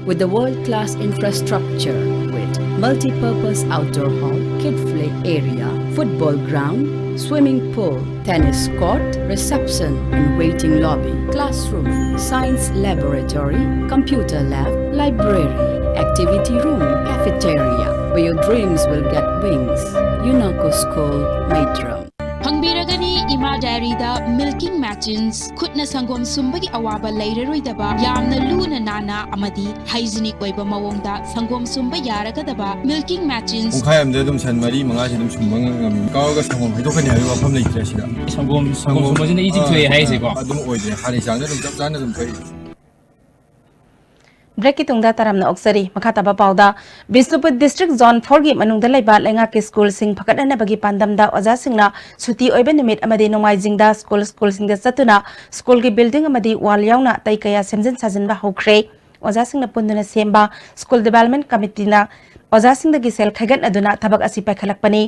With the world-class infrastructure with multi-purpose outdoor hall, kid-play area, football ground, swimming pool, tennis court, reception and waiting lobby, classroom, science laboratory, computer lab, library, activity room, cafeteria, where your dreams will get wings. UNACO School, Matram. ꯇꯧꯕꯤꯔꯒꯅꯤ ꯏꯃꯥ ꯗꯥꯏꯔꯤꯗ milking machines ꯈꯨꯠꯅ ꯁꯪꯒꯣꯝ ꯁꯨꯝꯕꯒꯤ ꯑꯋꯥꯕ ꯂꯩꯔꯔꯣꯏꯗꯕ ꯌꯥꯝꯅ ꯂꯨꯅ ꯅꯥꯟꯅ ꯑꯃꯗꯤ hygienic ꯑꯣꯏꯕ ꯃꯑꯣꯡꯗ ꯁꯪꯒꯣꯝ ꯁꯨꯝꯕ ꯌꯥꯔꯒꯗꯕ ꯃꯤꯜꯀꯤꯡ ꯃꯦꯆꯤꯟꯁ ꯄꯨꯡꯈꯥꯏ ꯑꯃꯗ ꯑꯗꯨꯝ ꯁꯟ ꯃꯔꯤ ꯃꯉꯥꯁꯤ ꯑꯗꯨꯝ ꯁꯨꯝꯕ ꯉꯝꯃꯤ ꯀꯥꯎꯔꯒ ꯁꯪꯒꯣꯝ ꯍꯩꯗꯣꯛꯀꯅꯤ ꯍꯥꯏꯕ ꯋꯥꯐꯝ ꯂꯩꯇ꯭ꯔꯦ ꯁꯤꯗ ꯁꯪꯒꯣꯝ ꯁꯨꯝꯕꯁꯤꯅ ꯏ ꯆꯤꯛꯊꯣꯛꯑꯦ ꯍꯥꯏꯔꯤꯁꯦꯀꯣ ꯑꯗꯨꯝ ꯑꯣꯏꯗ꯭ꯔꯦ ꯍꯥꯟꯅ ꯆꯥꯡꯗ ꯑꯗꯨꯝ ꯆꯞ ꯆꯥꯅ ꯑꯗꯨꯝ ꯊꯣꯛꯏ ब्रेक की तुंगदा तरमना ऑक्सरी मखाताबा पाउदा बिष्णुपुर डिस्ट्रिक्ट जोन 4 की मनुंगदा लेबा लेंगा के स्कूल सिंह फकटनबगी पांदमदा ओजा सिंगना छुट्टी ओइबे निमित अमदि नोंगाइजिंगदा स्कूल सिंगदा चतुना स्कूल की बिल्डिंग अमदि वाल यावना तै कया सेमजन साजनबा हौख्रे ओजा सिंगना पुंदुना सेमबा स्कूल डेवलपमेंट कमिटीना ओजा सिंगदगी सेल खैगन अदुना थबक असि पैखलकपनी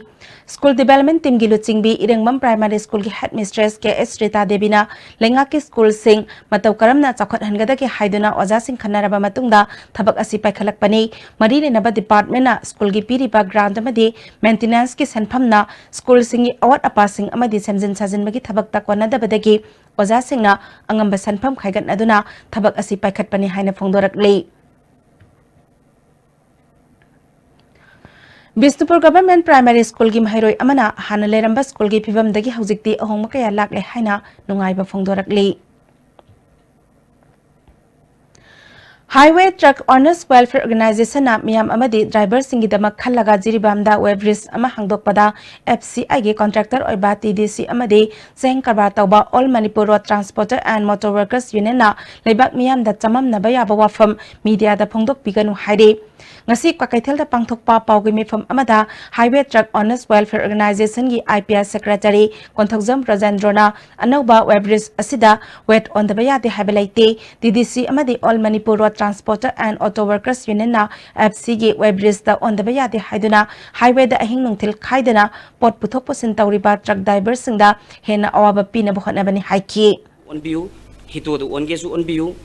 स्कूल डेवलपमेंट टीम की लुचिंगबी इरेंगमम प्राइमरी स्कूल की हेड मिस्ट्रेस के एस रीता देवीना लेंगा के स्कूल सिंह मतौ करमना चखत हनगदगी हाइदुना ओजा सिंह खन्नरबा मतुंगदा थबक असि पैखलकपनी मरी लेनबा डिपार्टमेंटना स्कूल की पीरिबा ग्राउंड अमदि मेंटेनेंस की सनफमना स्कूल सिंगी अवत अपा सिंह अमदि सेमजन साजनबगी थबक तकवनदबदगी ओजा सिंहना अंगंबा सनफम खैगन अदुना थबक असि पैखतपनी हाइना फोंदोरकले बिष्णुपुर गवर्नमेंट प्राइमरी स्कूल की महरोई अमना हाना लेरंबा स्कूल की फिवमदगी हौजिक्ति अहोंग कया लाकले हाइना नुंगाइबा फोंदोरकले highway truck owners welfare organisation मियाम अमदी ड्राइवर सिंगिदमक खल्लगा जिरिबामदा वेब रिस अमा हांगदोकपदा एफसीआई के कॉन्ट्रैक्टर ओइबा टीडीसी अमदी सेंग करबार तौबा all Manipur road transporter and motor workers union ना लेबाक मियामदा चममनबा याबा वाफम मीडिया दा फोंदोकपिगनु हाइरे ngasi kwakaithel da pangthokpa paugi mifam amada highway truck honest welfare organization gi IPR secretary konthokjam rajendrona anauba webris asida wet on the bayade habelaite DDC amadi all manipur road transporter and auto workers union na FC gi webris da on the bayade haiduna highway da ahing nungthil khaidana pot puthok posin tawriba truck driver singda hena awaba pina bohna bani haiki on view hito do on gesu on view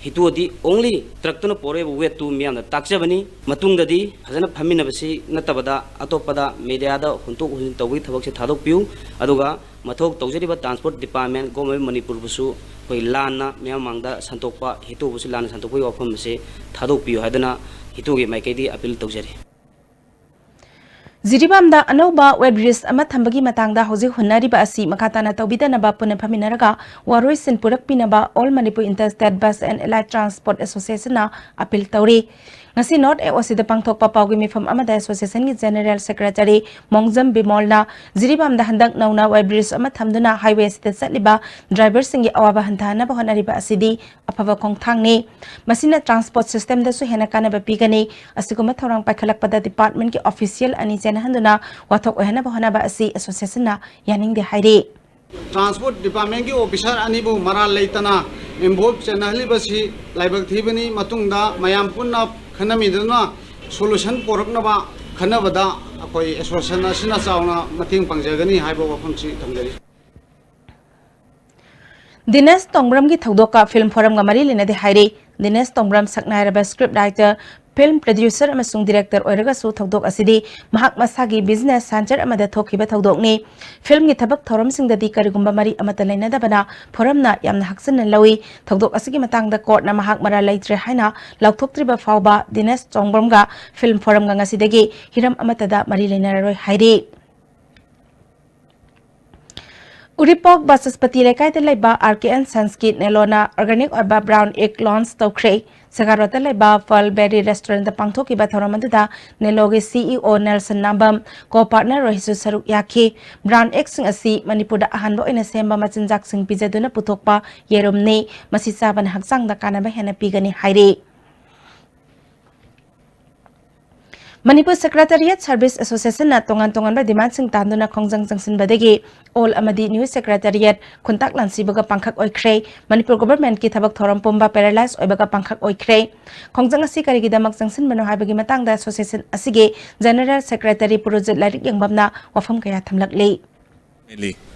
हितु the only truck तो पोरे वेट टू मियाम ताक्चबनी मतुंग ददी फजन फमिनबसी नतबदा अतोपदा मीडिया दा हुंतोक हुन तौगी थबक से थादोक पियु अदुगा मथोक तौजरिबा ट्रांसपोर्ट डिपार्टमेंट गवर्नमेंट मणिपुर बुसु कोई लाना मियाम मांगदा संतोकपा हितु बुसु लाना संतोकपा वाफम से थादोक पियु हादना हितु गे माइकेदी अपील तौजरी जिरिबामदा अनौबा वेब रिस अमा थंबगी मतंगदा हौजिक हुन्नरिबा असि मखाताना तौबिदनबा पुने फमिनरगा वारोई सिन पुरकपिनबा all Manipur interstate bus and allied transport association ना अपील तौरी ngasi not e osida pangthokpa paugi mifam amada association gi general secretary mongjam bimolna jiribam da handak nauna webris ama thamduna highway sida satliba driver singi awaba hanthana ba honariba asidi afaba khongthangni masina transport system da su hena kana ba pigani asiguma thorang paikhalakpada department ki official ani chena handuna wathok ohena ba honaba asi association na yaning de haire transport department की officer अनिबु मरा लेतना involve चेनहली बसी लाइबक थीबनी मतुंगदा मयाम पुन्ना खनमीदना solution पोरकनबा खनबदा अकोई association असिना चावना मतिंग पंगजगनी हाइबो वफमसी थमजरी दिनेश तोंग्रम की थौदोका film forum गा मरी लेने दे हाइरे दिनेश तोंग्रम सकनायरबा स्क्रिप्ट राइटर फिल्म प्रोड्यूसर अमसुंग डायरेक्टर ओइरगासु थौदोक असिदी महाक मसागी बिजनेस सेंटर अमदा थोखिबा थौदोकनी फिल्म की थबक थौरम सिंगददी करिगुंबा मरी अमता लेनदबना फोरमना यामना हक्सन लवी थौदोक असिगी मतंगदा कोर्टना महाक मरा लैत्रे हाइना लौथोक्त्रिबा फावबा दिनेश तोंग्रमगा फिल्म फोरम गा ngasiदगी हिरम अमतदा मरी लेनररोय हाइरे उरीपोक बसस्पति लेकायद लेबा आरकेएन संस्कृत नेलोना ऑर्गेनिक और ब्राउन एग लॉन्च तौख्रे सगारोता लेबा फल बेरी रेस्टोरेंट पांथोकी बाथौरमदुदा नेलोगे सीईओ नेल्सन नाबम को पार्टनर रोहिसु सरुक याखी ब्राउन एग सिंग असि मणिपुरदा अहानबो इन सेंबा मचिनजाक सिंग पिजदुना पुथोकपा येरुमने मसि चाबन हक्सांगदा कानाबा हेना पिगनी हाइरे मणिपुर सेक्रेटरिएट सर्विस एसोसिएशन ना तोंगान तोंगान बा डिमांड सिंग तांदुना खोंजंग जंगसिन बदगी ऑल अमदी न्यू सेक्रेटरिएट खुंताक लांसीबगा पांखक ओइख्रे मणिपुर गवर्नमेंट की थबक थोरम पुंबा पैरालाइज ओइबगा पांखक ओइख्रे खोंजंग असि करिगिदमक जंगसिन बनो हाइबगी मतंगदा एसोसिएशन असिगे जनरल सेक्रेटरी पुरुजित लारिक यंगबमना वफम कया थमलकले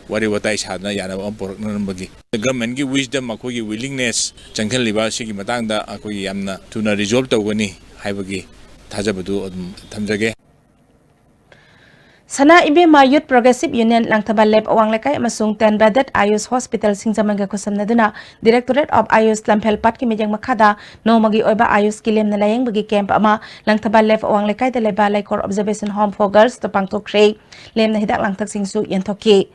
wari watai sadna yana am porak nanbagi government gi wisdom akogi willingness changkhal liba sigi matangda akogi yamna tuna resolve tawgani haibagi thajabadu thamjage Sana Ibema Youth Progressive Union Langthaba Lab Awanglekai amasung 10 bedded Ayus Hospital Singzamanga Kosamnaduna Directorate of Ayus Lampel Pat ki mijang makhada nomagi oiba Ayus kilem na layang bagi camp ama Langthaba Lab Awanglekai de leba Laikor Observation Home for Girls to pangtok lem na hidak langtak singsu yantoki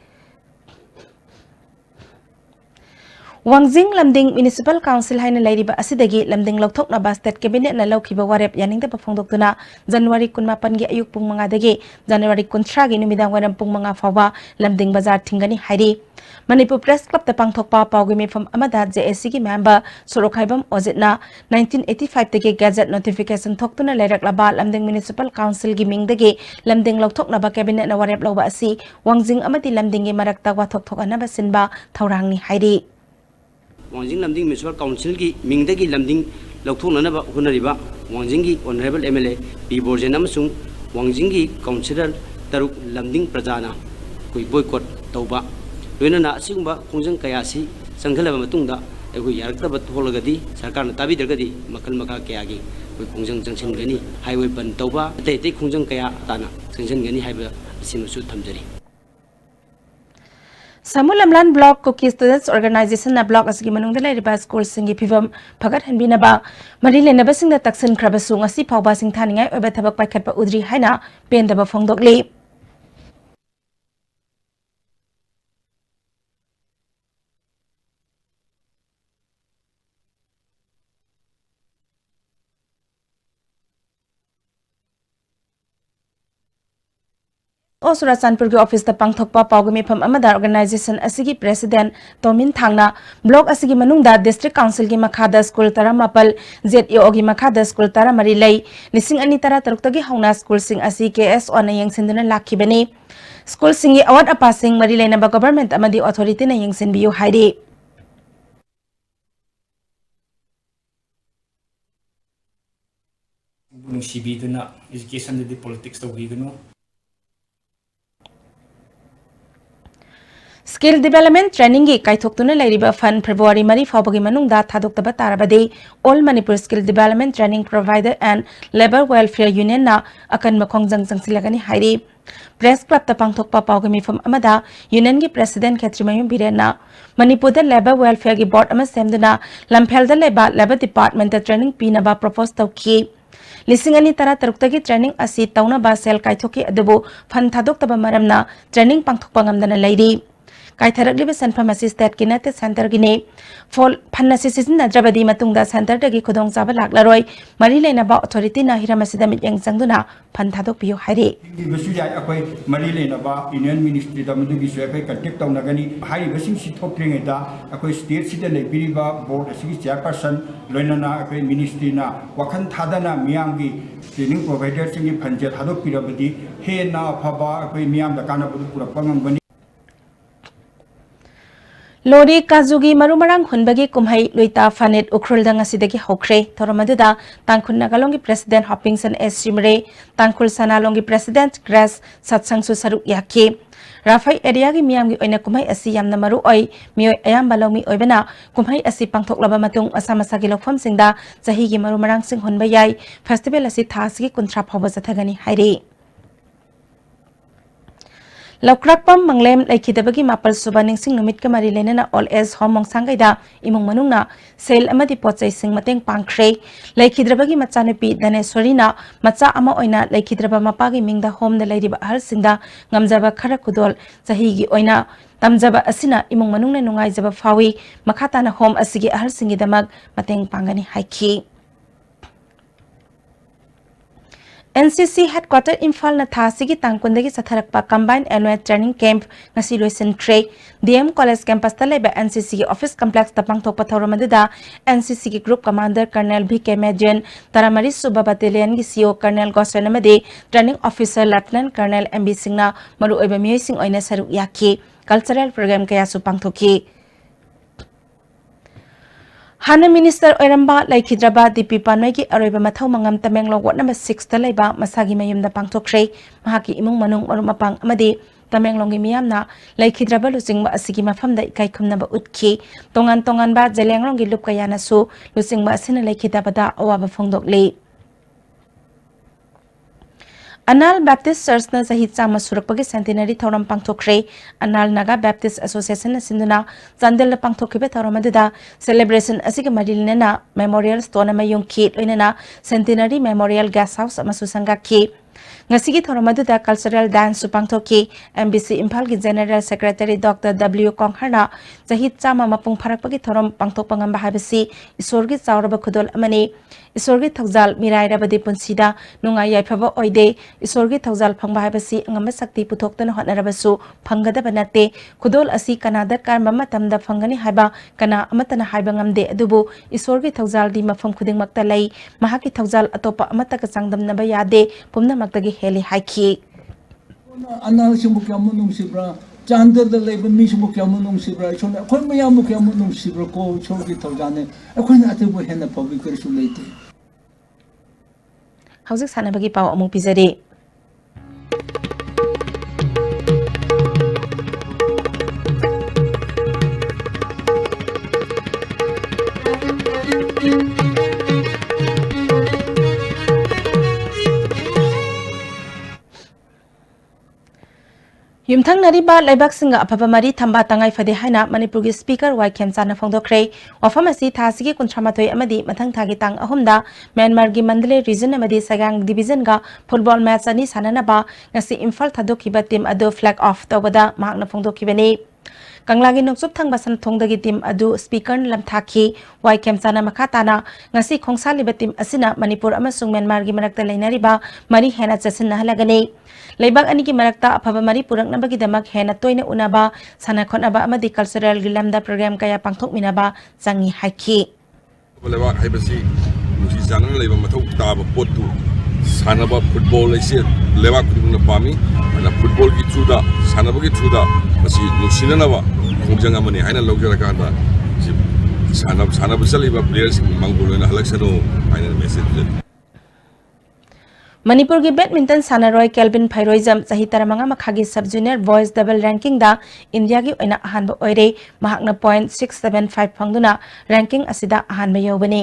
Wangjing Lamding Municipal Council haina lairiba asidagi lamding lokthoknaba state cabinet na lawkhiba warep yaningda pafongdoktuna January 18 gi ayuk pung 5 dagi January 13 gi numidang waram pung 5 fawa lamding bazar thingani hairi Manipur Press Club ta pangthokpa pawgi mifam amada JSC gi member Sorokhaibam Ojitna 1985 tagi gazette notification thoktuna lairaklaba lamding Municipal Council gi mingdagi lamding lokthoknaba cabinet na warep lawba asi Wangjing amati lamding gi marakta wathok thokanaba sinba thaurangni hairi Wangjing Lamding Municipal Council की मिंगदगी लमदिंग लौथोननबा हुनरिबा वांजिंग की honourable MLA P बोर्जेन अमसुंग वांजिंग की councillor तरुक Lamding प्रजाना कोई boycott तौबा लोइनना असिगुंबा खोंजंग कयासी संगलबा मतुंगदा एगुई यारक्तबा थोलगदी सरकारना ताबिदरगदी मखल मखा कयागी कोई खोंजंग जंगसिनगनी highway बन तौबा अतै खोंजंग कया ताना जंगसिनगनी हाइबा असिमसु थमजरी Samulamlan Block Cookie Students Organization na block asigi manung dalai riba school singi pivam phagat hanbina ba marile na basing da taksin krabasu ngasi phawba sing thaningai oba thabak paikhat pa udri haina penda ba phongdokli Osura Sanpur ki office ta pangthokpa pawgami pham amada organization asigi president Tomin Thangna block asigi manungda district council ki makhada school taramapal ZEO gi makhada school taramari lei lising ani tara taruk tagi hauna school sing asi KS on yang sinduna lakhibani school singi award apa sing mari lei na ba government amadi authority na yang sin biu haidi Nungsibiduna education di politics tawigano Skill Development Training gi kaithoktuna lairiba fund February mari fawbagi manungda thadoktaba tarabadi All Manipur Skill Development Training Provider and Labor Welfare Union na akan makhongjang jangsilagani hairi Press Club ta pangthokpa pawgami fam amada Union gi President Khetrimayum Birena Manipur da Labor Welfare gi Board ama semduna Lamphel da leba Labor Department ta training pinaba propose tawki Lising ani tara taruktagi training asi tauna ba sel kaithoki adubu fund thadoktaba maramna training pangthokpa ngamdana lairi Kaitharakliba Sanfam asi state ki nate center gi ne fol phanna season na drabadi matungda center dagi khodong chaba laklaroi mari leina ba authority na hiramasida mit yang sangduna phan thadok piyo haire bisu jai akoi mari leina ba union ministry da mudu gi swe kai contact tawnagani hai basing si thopring da akoi state sida lebiriba board asi chairperson loinana akoi ministry na wakhan thadana miyam gi training provider singi phanje thadok pirabadi he na phaba akoi miyam da kana budu pura pangam bani Lori Kazugi Marumarang Hunbagi Kumhai Luita Fanet Ukruldang Asidagi Hokre, Toromaduda, Tankun Nagalongi President Hoppington S. Shimre, Tankul Sanalongi President Grass Satsang Susaru Yaki. Rafai Eriagi Miami Oina Kumai Asi Yam Namaru Oi, Mio Ayam Balomi Oibana, Kumhai Asi Pangtok Labamatung Asamasagi Lokfam Singda, Zahigi Marumarang Sing Hunbayai, Festival Asi Tasgi Kuntrap Hobazatagani Hairi. Laukrakpam manglem laikhidabagi mapal subaning sing numit ka mari lenana all as homong sangaida imong manungna sel amadi pochai sing mateng pangkhre laikhidrabagi machanupi daneswarina macha ama oina laikhidraba mapagi mingda home da lairiba har singda ngamjaba khara kudol sahi gi oina tamjaba asina imong manungna nungai jaba fawi makhata na home asigi har singi damak mateng pangani haiki NCC Headquarter Imphal na thasigi tangkundagi satharakpa Combined Annual Training Camp ngasi loisin tre DM College Campus talaiba NCC Office Complex tapang thokpa thawramaduda NCC Group Commander Colonel BK Majan Taramari Suba Battalion gi CO Colonel Gosren amadi Training Officer Lieutenant Colonel MB Singna maru oiba miyoi sing oina saruk yaki cultural program kaya su pangthoki Hana Minister Oiramba Laikhidraba DP Panwegi Aroiba Mathau Mangam Tamenglo Ward number 6 Talaiba Masagi Mayum da Pangthokre Mahaki Imung Manung Marumapang Amadi Tamenglongi Miyamna Laikhidraba Lusing Ba Asigi Mafam da Ikai Kumna Ba Utki Tongan Ba Zelenglongi Lupkayana Su Lusing Ba Asina Laikhidaba da Awaba Phongdokli Anal Baptist Church na sahit sama surakpagi centenary thoram pangthokre Anal Naga Baptist Association na sinduna Chandel na pangthokhibe thoramadida celebration asiga marilina na memorial stone mayung kit oinana centenary memorial gas house amasu sangaki ngasigi thoramadda cultural dance supangthoki MBC Impal gi General Secretary Dr. W Kongharna jahit chama mapung pharakpagi thoram pangthokpa ngamba habasi isorgi chauraba khudol amani isorgi thawjal mirai rabadi punsida nungai yaifaba oide isorgi thawjal phangba habasi ngamba sakti puthoktan hotnarabasu phangada banate khudol asi kanada karma matamda phangani haiba kana amatana haiba ngamde adubu isorgi thawjal di mafam khuding makta lai mahaki thawjal atopa amata ka sangdam naba yade pumna maktagi heli haiki Anal simbuk yang menung sibra Chandar da leba mi simbuk yang menung sibra Chona akhoi mayam buk yang menung sibra ko sorgi thawjane akhoi na ate bu hena public karisu leite Hauzik sanabagi pau amung pizari Yumthang nariba laibak singa apapa mari thamba tangai fade haina Manipur gi speaker wai khemchana phongdokre wafam asi thasigi kunthramatoi amadi mathang thagi tang ahumda Myanmar gi Mandalay region amadi Sagang division ga football match ani sananaba ngasi Imphal thadokiba team adu flag off tawada mahakna phongdokibani Kanglagi noksup thang basan thongdagi team adu speaker lamthaki wai khemchana makhatana ngasi khongsaliba team asina Manipur amasung Myanmar gi marakta leinariba mari hena chasinna halagani Laibak ani ki marakta apaba mari purak nabagi damak hena toina unaba sana khonaba amadi cultural gilamda program kaya pangthok minaba changi haiki Laibak haibasi nusi janang laiba mathau taba potu sanaba football aise laibak kudungna pami ana football ki chuda sanaba ki chuda masi nusina naba khongjang amani haina logjara kanda sanaba saliba players mangbolona halaksano haina message Manipur gi badminton sanaroi Kelvin Phairoizam sahi taramanga makhagi sub junior boys double ranking da India gi oina ahanba oire mahakna point 675 phangduna ranking asida ahanba yobani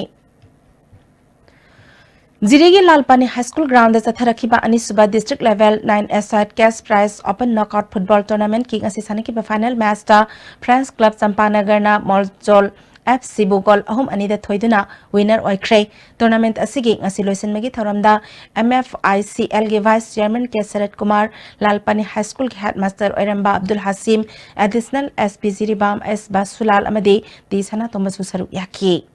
Jirigi Lalpani High School ground da chatharakhiba Anisuba district level 9 aside cash prize open knockout football tournament king asi sanakiba final match da France club Champanagar na Moljol FC Bugol ahum anida thoiduna winner oikre tournament asigi ngasi loisenmagi thoramda MFICL ge vice chairman K Sarat Kumar Lalpani High School ge headmaster Oiramba Abdul Hasim additional SP Ziribam S Basulal amadi di sana tomasu saru yaki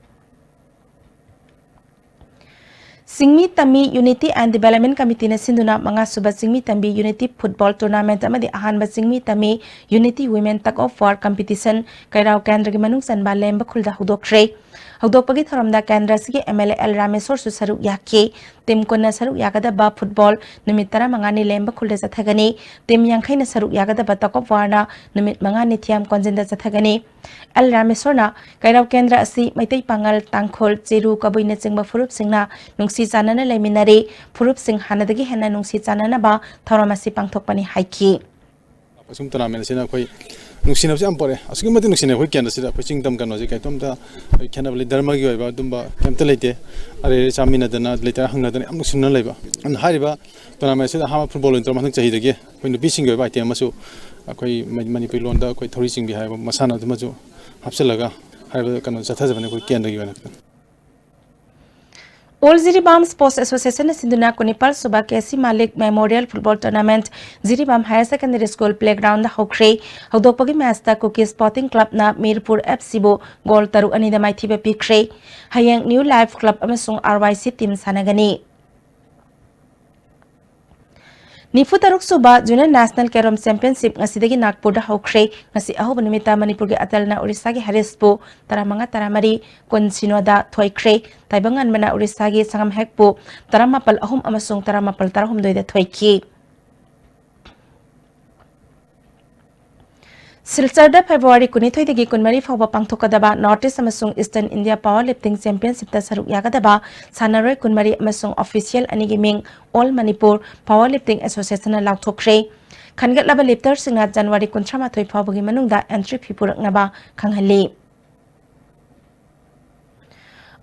Singmi Tambi Unity and Development Committee na sinduna mga suba Singmi Tambi Unity Football Tournament amadi ahanba Singmi Tambi Unity Women Tug of War Competition kairaw kendra gi manung sanba lemba khulda hudokre hudokpagi thoramda kendra sigi MLA L Rameswar su saruk yake tim konna saruk yakada ba football numit tara mangani lemba khulda chathagani tim yangkhai na saruk yakada ba Tug of War na numit mangani thiam konjenda chathagani L Rameswar na kairaw kendra asi maitai pangal tangkhol cheru kabuina chingba furup singna nungsi chanana laiminari furup sing hanadagi hena nungsi chanana ba thoramasi pangthokpani haiki Pasum tournament sina koi nuksina se ampore asigi mati nuksina koi kyan sira koi chingtam kan oje kai tomda khana bali dharma gi oiba dumba kemta leite are chamina dana leita hangna dana am nuksina leiba an hariba tournament sida hama football inter mathang chahi dage koi nu bising oiba item masu koi Manipur londa koi thori sing bi haiba masana damasu hapselaga haiba kan chatha jabane koi kyan dagi wana All Ziribam Sports Association Sinduna Kunipal Suba Kesi Malik Memorial Football Tournament Ziribam Higher Secondary School Playground da Hokre Hawdokpagi match da Cookie Sporting Club na Mirpur FC bo goal taru anida maithiba pikre hayang New Life Club amasung RYC team sanagani Nifu taruk suba Junior National Carom Championship ngasidagi Nagpur da hokre ngasi ahob numita Manipur ge atal na Orissa ge Harispo taramanga taramari konsino da thoikre taibangan mana Orissa ge sangam hekpo taramapal ahum amasung taramapal tarahum doida thoiki Silchar February kunithoi dagi kunmari fawba pangthokadaba Northeast amasung Eastern India Powerlifting Championship ta saruk yagadaba sanaroi kunmari amasung official anigi ming All Manipur Powerlifting Association na lauthokre khangatlaba lifter singa January 13 fawbagi manungda entry fee puraknaba khanghali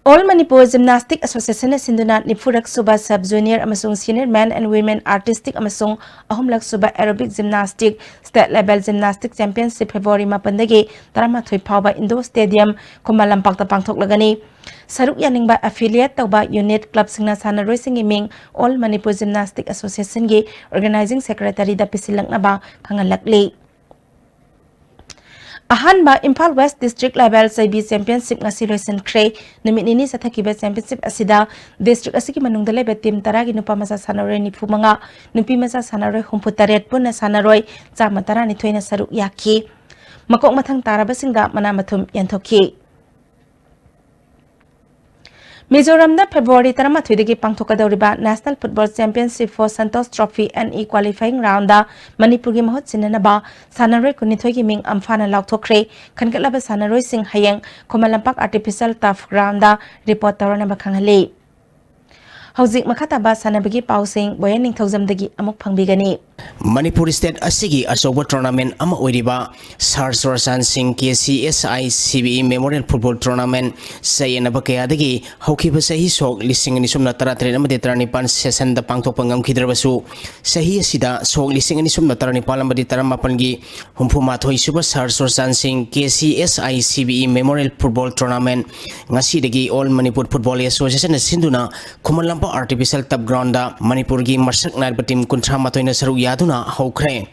All Manipur Gymnastic Association Sinduna Nifurak Suba Sub Junior Amasung Senior Men and Women Artistic Amasung Ahumlak Suba Aerobic Gymnastic State Level Gymnastic Championship February Mapandagi Taramathui Pauba Indo Stadium Kumalampakta Pangthok Lagani Saruk Yaningba Affiliate Tauba Unit Club Singna Sana Racing Iming All Manipur Gymnastic Association Gi Organizing Secretary da Pisilang Naba Kangalakli Ahanba Imphal West District Level SIB Championship ngasi loisan khre numit nini sathakiba championship asida district asigi manungda leba team taragi nupa masa sanaroi nifu manga nupi masa sanaroi humputaret punna sanaroi chama tarani thoina saruk yaki makok mathang tarabasingda mana mathum yanthoki Mizoram da February tarama thuidagi pangthokadoriba National Football Championship for Santos Trophy NE qualifying round da Manipur gi mahot sinanaba sanaroi kunithoi gi ming amfana laukthokre khangatlaba sanaroi sing hayang Komalampak Artificial Turf Ground da report tawrana bakhanghali Hauzik makhataba sanabagi pausing boyan ningthaujamdagi amuk phangbigani Manipur State asigi asoba tournament ama oiriba Sar Sorsan Singh KCSI CBE Memorial Football Tournament sayena bakayadagi haukiba sahi sok lising ni sumna taratren amade taranipan session da pangthok pangam khidrabasu sahi sida sok lising ni sumna taranipan amade taramapangi humpuma thoi suba Sar Sorsan Singh KCSI CBE Memorial Football Tournament ngasi dagi All Manipur Football Association sinduna Komalampa Artificial Turf Ground da Manipur gi marsak narba team kuntra matoina saru Yaduna Hokre.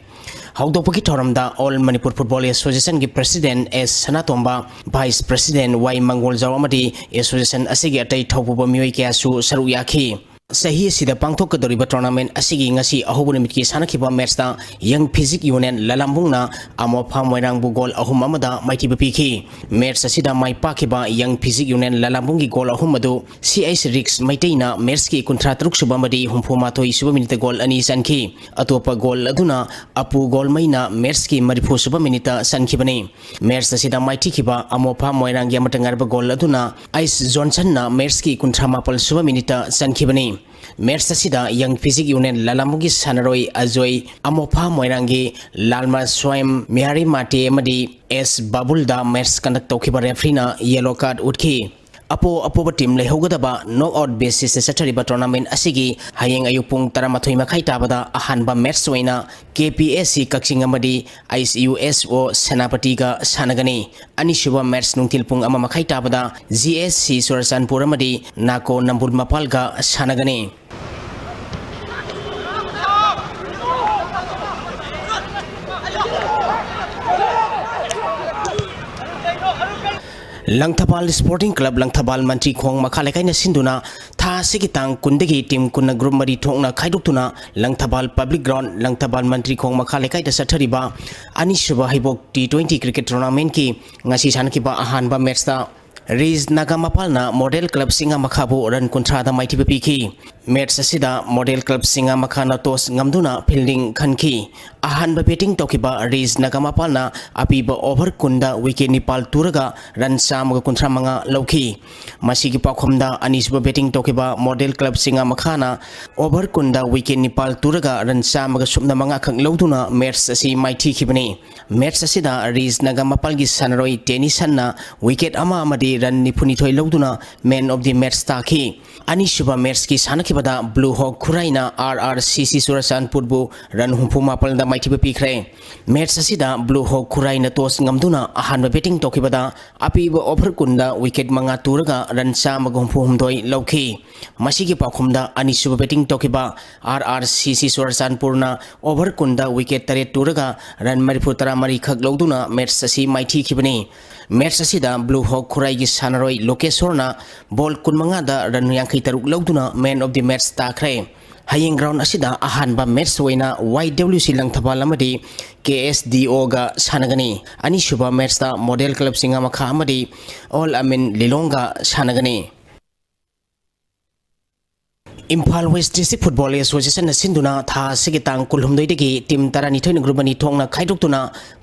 Haudopaki Toramda All Manipur Football Association ki President S. Sanatomba, Vice President Y. Mangol Zawamadi, Association Asigi Atai Taupuba Mioi Kiasu Saruyaki. Sahi sida pangthok kadoriba tournament asigi ngasi ahobuni mitki sanakiba match da Young Physic Union Lalambungna amo phamoirang bu goal ahum amada maiti bapiki match asida mai pakiba Young Physic Union Lalambungi goal ahum adu CIS Rix maiteina match ki kuntra truk subamadi humphuma thoi suba minute goal ani sanki atopa goal aduna apu goal maina match ki marifu suba minute sankibani match asida maiti kiba amo phamoirang yamatangarba goal aduna Ice Johnson na match ki kuntra mapal suba minute sankibani Match asida Young Physic Union Lalamugi Sanaroi Azoi Amopa Moirangi Lalma Swam Mihari Mate Madi S Babulda match conduct Tokiba referee yellow card utki Apo team lehogadaba knockout basis satariba tournament asigi hayeng ayupung taramathoi makhai tabada ahanba match waina KPSC Kakching amadi ICUSO Senapati ga sanagani anishuba match nungtilpung ama makhai tabada GSC Surasanpur amadi Nako Nambul Mapal ga sanagani Langthabal Sporting Club Langthabal Mantri Khong Makhalekai na sinduna tha sigitang kundagi team kunna group mari thongna khaiduktuna Langthabal Public Ground Langthabal Mantri Khong Makhalekai da sathariba anishuba haibok T20 cricket tournament ki ngasi sankiba ahanba match da Riz Nagamapalna Model Club Singa Makhabu ran kontra da maiti piki match asida Model Club Singa Makhana tos ngamduna fielding khanki ahanba batting tokiba Riz Nagamapalna apiba over kunda wicket nipal turaga ran samaga kontra manga lauki masigi pakhomda anisba batting tokiba Model Club Singa Makhana over kunda wicket nipal turaga ran samaga sumna manga khang lauduna match asi maiti khibani match asida Riz Nagamapal gi sanaroi tennis sanna wicket ama amadi ran nipuni thoi lauduna man of the match taki anishuba match ki sanakibada Blue Hawk Khuraina RRCC Surasanpur bu ran humpu mapal da maiti pikre match asida Blue Hawk Khuraina tos ngamduna ahanba batting tokibada apiba over kunda wicket manga turaga ran sama humpu humdoi lauki masigi pakhumda anishuba batting tokiba RRCC Surasanpur na over kunda wicket tare turaga ran marifu tara mari khak lauduna match asi maiti khibani match asida Blue Hawk Khurai gi sanaroi Lokesorna ball kunmanga da ran yangkai taruk lauduna man of the match takre hayeng ground asida ahanba match waina YWC Langthabal amadi KSDO ga sanagani anishuba match da Model Club Singa Makha amadi All Amin Lilonga sanagani Imphal West District Football Association na sinduna tha sigitang kulhumdoi degi team tarani thoin group ani thongna khaiduktuna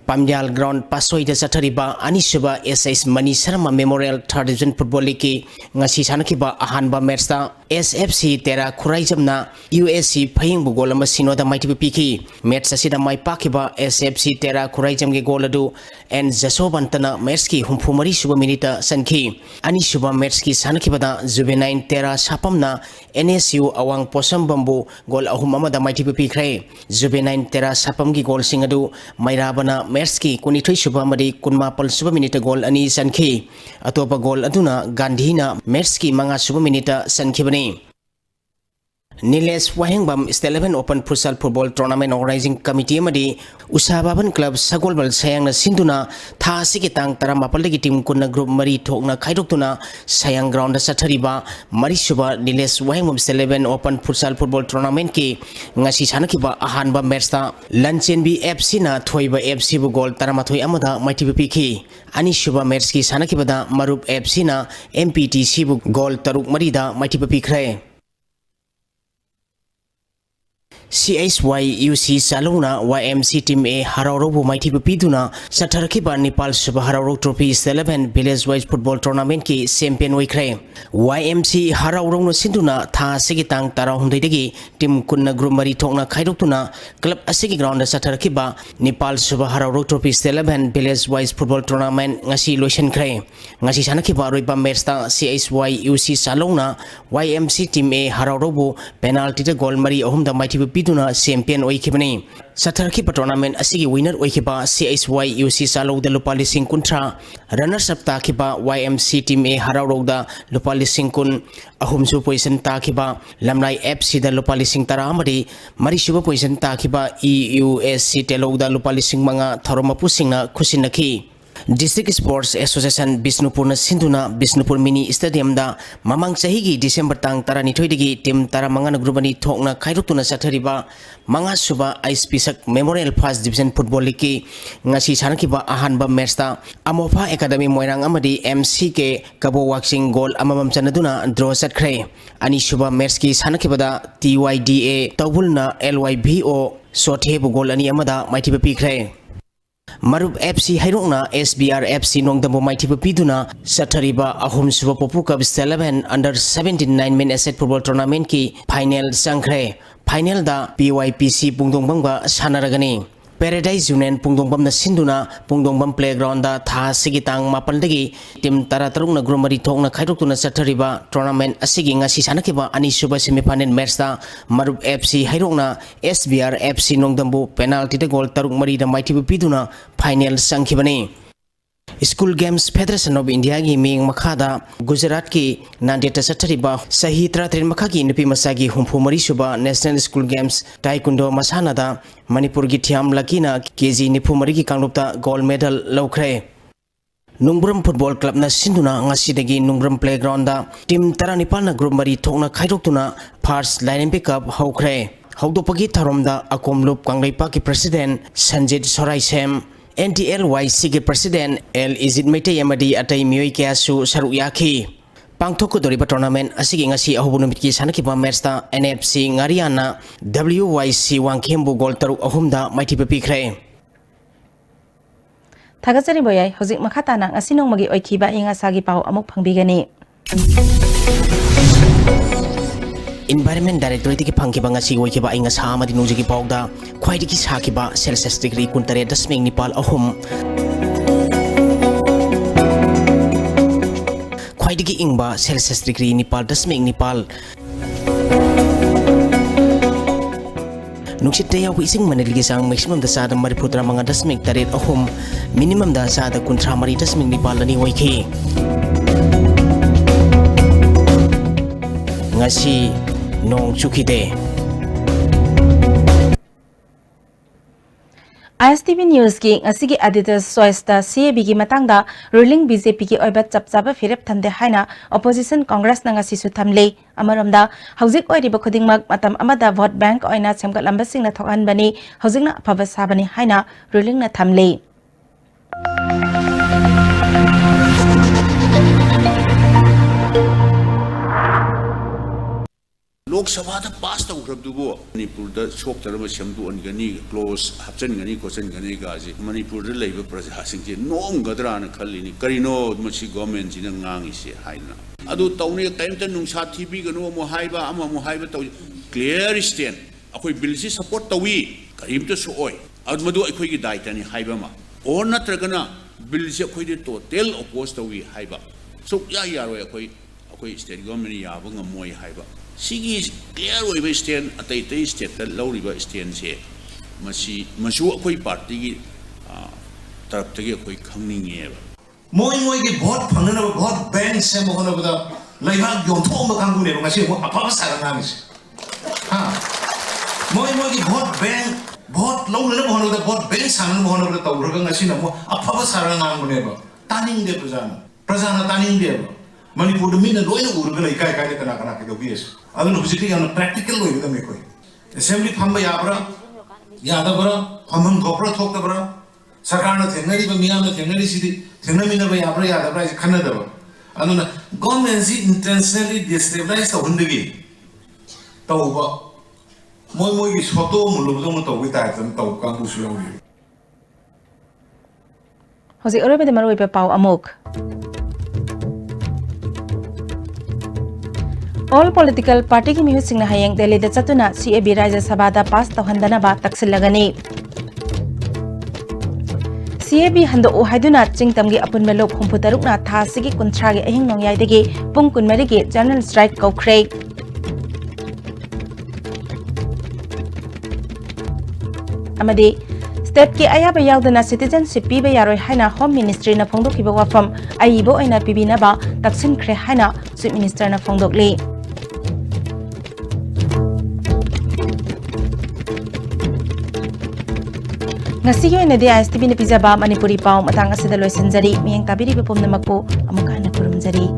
Pamyal Ground Pasoi da Satariba Anisuba SS Mani Sarama Memorial Third Division Football League ngasi sanakiba ahanba matchta SFC Tera Khuraijamna USC Phaying Bugol ama sinoda maiti piki match asida mai pakiba SFC Tera Khuraijam ge goal adu and Jasobantana match ki humphumari suba minita sanki Anisuba match ki sanakibada Juvenile Tera Sapamna NSU Awang Posam Bambu goal ahum amada maiti pikre Juvenile Tera Sapam gi goal singadu Mairabana Merski kunithoi suba madi kunmapal suba minita goal ani sanki atopa goal aduna Gandhina Merski manga suba minita sankibani Niles Wahengbam is the 11 Open Futsal Football Tournament Organizing Committee Madi Usababan Club Sagolbal Sayang na Sinduna Tha Sikitang Taramapalagi team kunna group Mari Tokna Kaidoktuna Sayang Ground Satariba Marisuba Niles Wahengbam 11 Open Futsal Football Tournament ki ngasi sanakiba ahanba matchta Lanchenbi FC na Thoiba FC bu goal Taramathoi amada Mighty Piki Anisuba match ki sanakibada Marup FC na MPTC bu goal Taruk Marida Mighty Pikre CSYUC Salona YMC Team A Haraurobu Mighty Piduna Satarakiba Nepal Super Harauro Trophy 11 Village Wise Football Tournament ki champion Wikre YMC Harauro no Sinduna Tha Sigitang Tara Hundidigi Team Kunna Grumari Tokna Kaidoktuna Club Asigi Ground Satarakiba Nepal Super Harauro Trophy 11 Village Wise Football Tournament ngasi lotion kre ngasi sanakiba roiba matchta CSYUC Salona YMC Team A Haraurobu penalty the goal mari ahum da Mighty Piduna champion oikibani Satarki tournament asigi winner oikiba CSYUC Salo da Lupa Lising Kuntra runners up takiba YMC Team A Harauroda da Lupa Lising Kun ahumsu position takiba Lamlai FC da Lupa Lising Taramadi Marisuba position takiba EUSC Telo da Lupa Lising mga Tharomapusing na kusinaki District Sports Association Bisnupur na Sinduna Bisnupur Mini Stadium da mamang sahigi December tang tarani thoidigi team tara manga na grubani thokna khairutuna sathariba manga suba Ice Pisak Memorial First Division Football League ngasi sanakiba ahanba match ta Amofa Academy Moirang amadi MCK Kabo Waxing goal amamam chanaduna draw satkre ani suba match ki sanakibada TYDA Tawulna LYBO Sothebu goal ani amada Mighty Pikre Marup FC Hairokna SBR FC Nongdambo Mighty Piduna Satariba Ahum Suba Popu Cup 11 under 17 9-man asset football tournament ki final sangkre final da PYPC Pungdongbangba sanaragani Paradise Union Pungdongbam na Sinduna Pungdongbam Playground da Tha Sigitang Mapandagi Team Taratarung na Grumari Thokna Khairokuna Satariba tournament asigi ngasi sanakiba ani suba semi-final match da Marup FC Hairokna SBR FC Nongdambo penalty da goal taruk mari da Mighty Piduna final sangkibani School Games Federation of India gi ming makhada Gujarat ki Nandeta Satariba Sahi Tratrin Makhagi Nupi Masagi Humpu Marisuba National School Games Taekwondo Masanada Manipur gi Thiam Lakina KG Nipumari ki Kanglupta gold medal laukre Nungrum Football Club na Sinduna ngasidagi Nungrum Playground da team Taranipal na group mari thokna khairoktuna first line pickup haukre haudopagi tharomda akomlup Kanglaipa ki President Sanjit Sorai Sem NTLYC के president L Egypt मैटे यमदी अतई मियोई क्यासु सरुक याखी पांगथोक दोरिबा tournament असिगी ngasi अहुबु नुमित की सानकिबा मैचता NFC ngariana WYC वांखेमबु गोल तरु अहुमदा माइथि पिख्रे थागचरि बोयाय हजिक मखाताना ngasi nongmagi oikhiba inga sagi pau amuk phangbigani Environment Directorate ki phangkiba ngasi oikiba inga sa amadi nujigi pawda khwaidi ki sakiba Celsius degree kuntare dasming nipal ahum khwaidi ki ingba Celsius degree nipal dasming nipal nuksit te yawi ising manilgi sang maximum da sada mariputra mga dasming taret ahum minimum da sada kuntra mari dasming nipal ani oiki ngasi nong chukide ISTV News ki ngasigi editor Soista CAB gi matangda ruling BJP ki oiba chapchaba firep thamde haina opposition Congress na ngasi su thamle amaramda hauzik oiriba khodingmak matam amada vote bank oina chamgat lambasing na thokan bani hauzik na phaba sabani haina ruling na thamle लोक Sabha pass the Urabdubo, Manipur, the Shok Taramasham and Gani, close, Hapchan Gani, Kosan Gani Gazi, Manipur, the labor president, no Gadran, Kalini, Karino, Machi government in Nangi, Haina. Adu Tony Tempton, Nungsha TV, Gano Mohaiba, Ama Mohaiba, clear stand. Akoi bilsi support tawi, Karim to soy. Admadu Akoi diet and Haibama. Or not Tragana, bilsi Akoi total opposed tawi Haiba. So Yaro Akoi state government Yabang and Moy Haiba. Sigi is clear way stand at a state that low river stands here. Masu Akoi party Taraptagi Akoi coming here. Moy get bought Panana bought bank Samohona with a Layha Yon Tom Kangu, I say, a papa Saranamis. Moy get bought bank, bought low level of the bought bank Saman one of the Taurugan Asina, a papa Saranam never. Tanning de Prasana Tanning de Manipur the Min and Loy Urgan Kanaka of years. I don't know visiting on a practical way with the Mikoi. Assembly Pamba Yabra, Yadabra, Haman Gopra Tokabra, Sakana Tenari, Miana Tenari City. Tenamina by Abra, the Canada. I don't know. Government intentionally destabilize the Hundagi. Tauba. Moy is photo Muluzo with item Tau Campus. Jose Ore de Maru Pau Amok. All political party ki mihu singna hayang Delhi de Chatuna CAB Rajya Sabha da pass tawhandana ba taksilagani. CAB hando o haiduna chingtamgi apun melok humputaruk na tha sigi kuntragi ahing nongyai degi pung kunmari gi general strike kaukhrei. Amadi state ki ayaba yaudana citizenship piba yaroi haina home ministry na phongdokiba wafam aibo aina pibina ba taksin khre haina chief minister na phongdokli. Ngasiyo ina dia STV na pizaba Manipuri pau matang asida loisanjari miyang tabiri bepom na magpo amuka na kurumjari.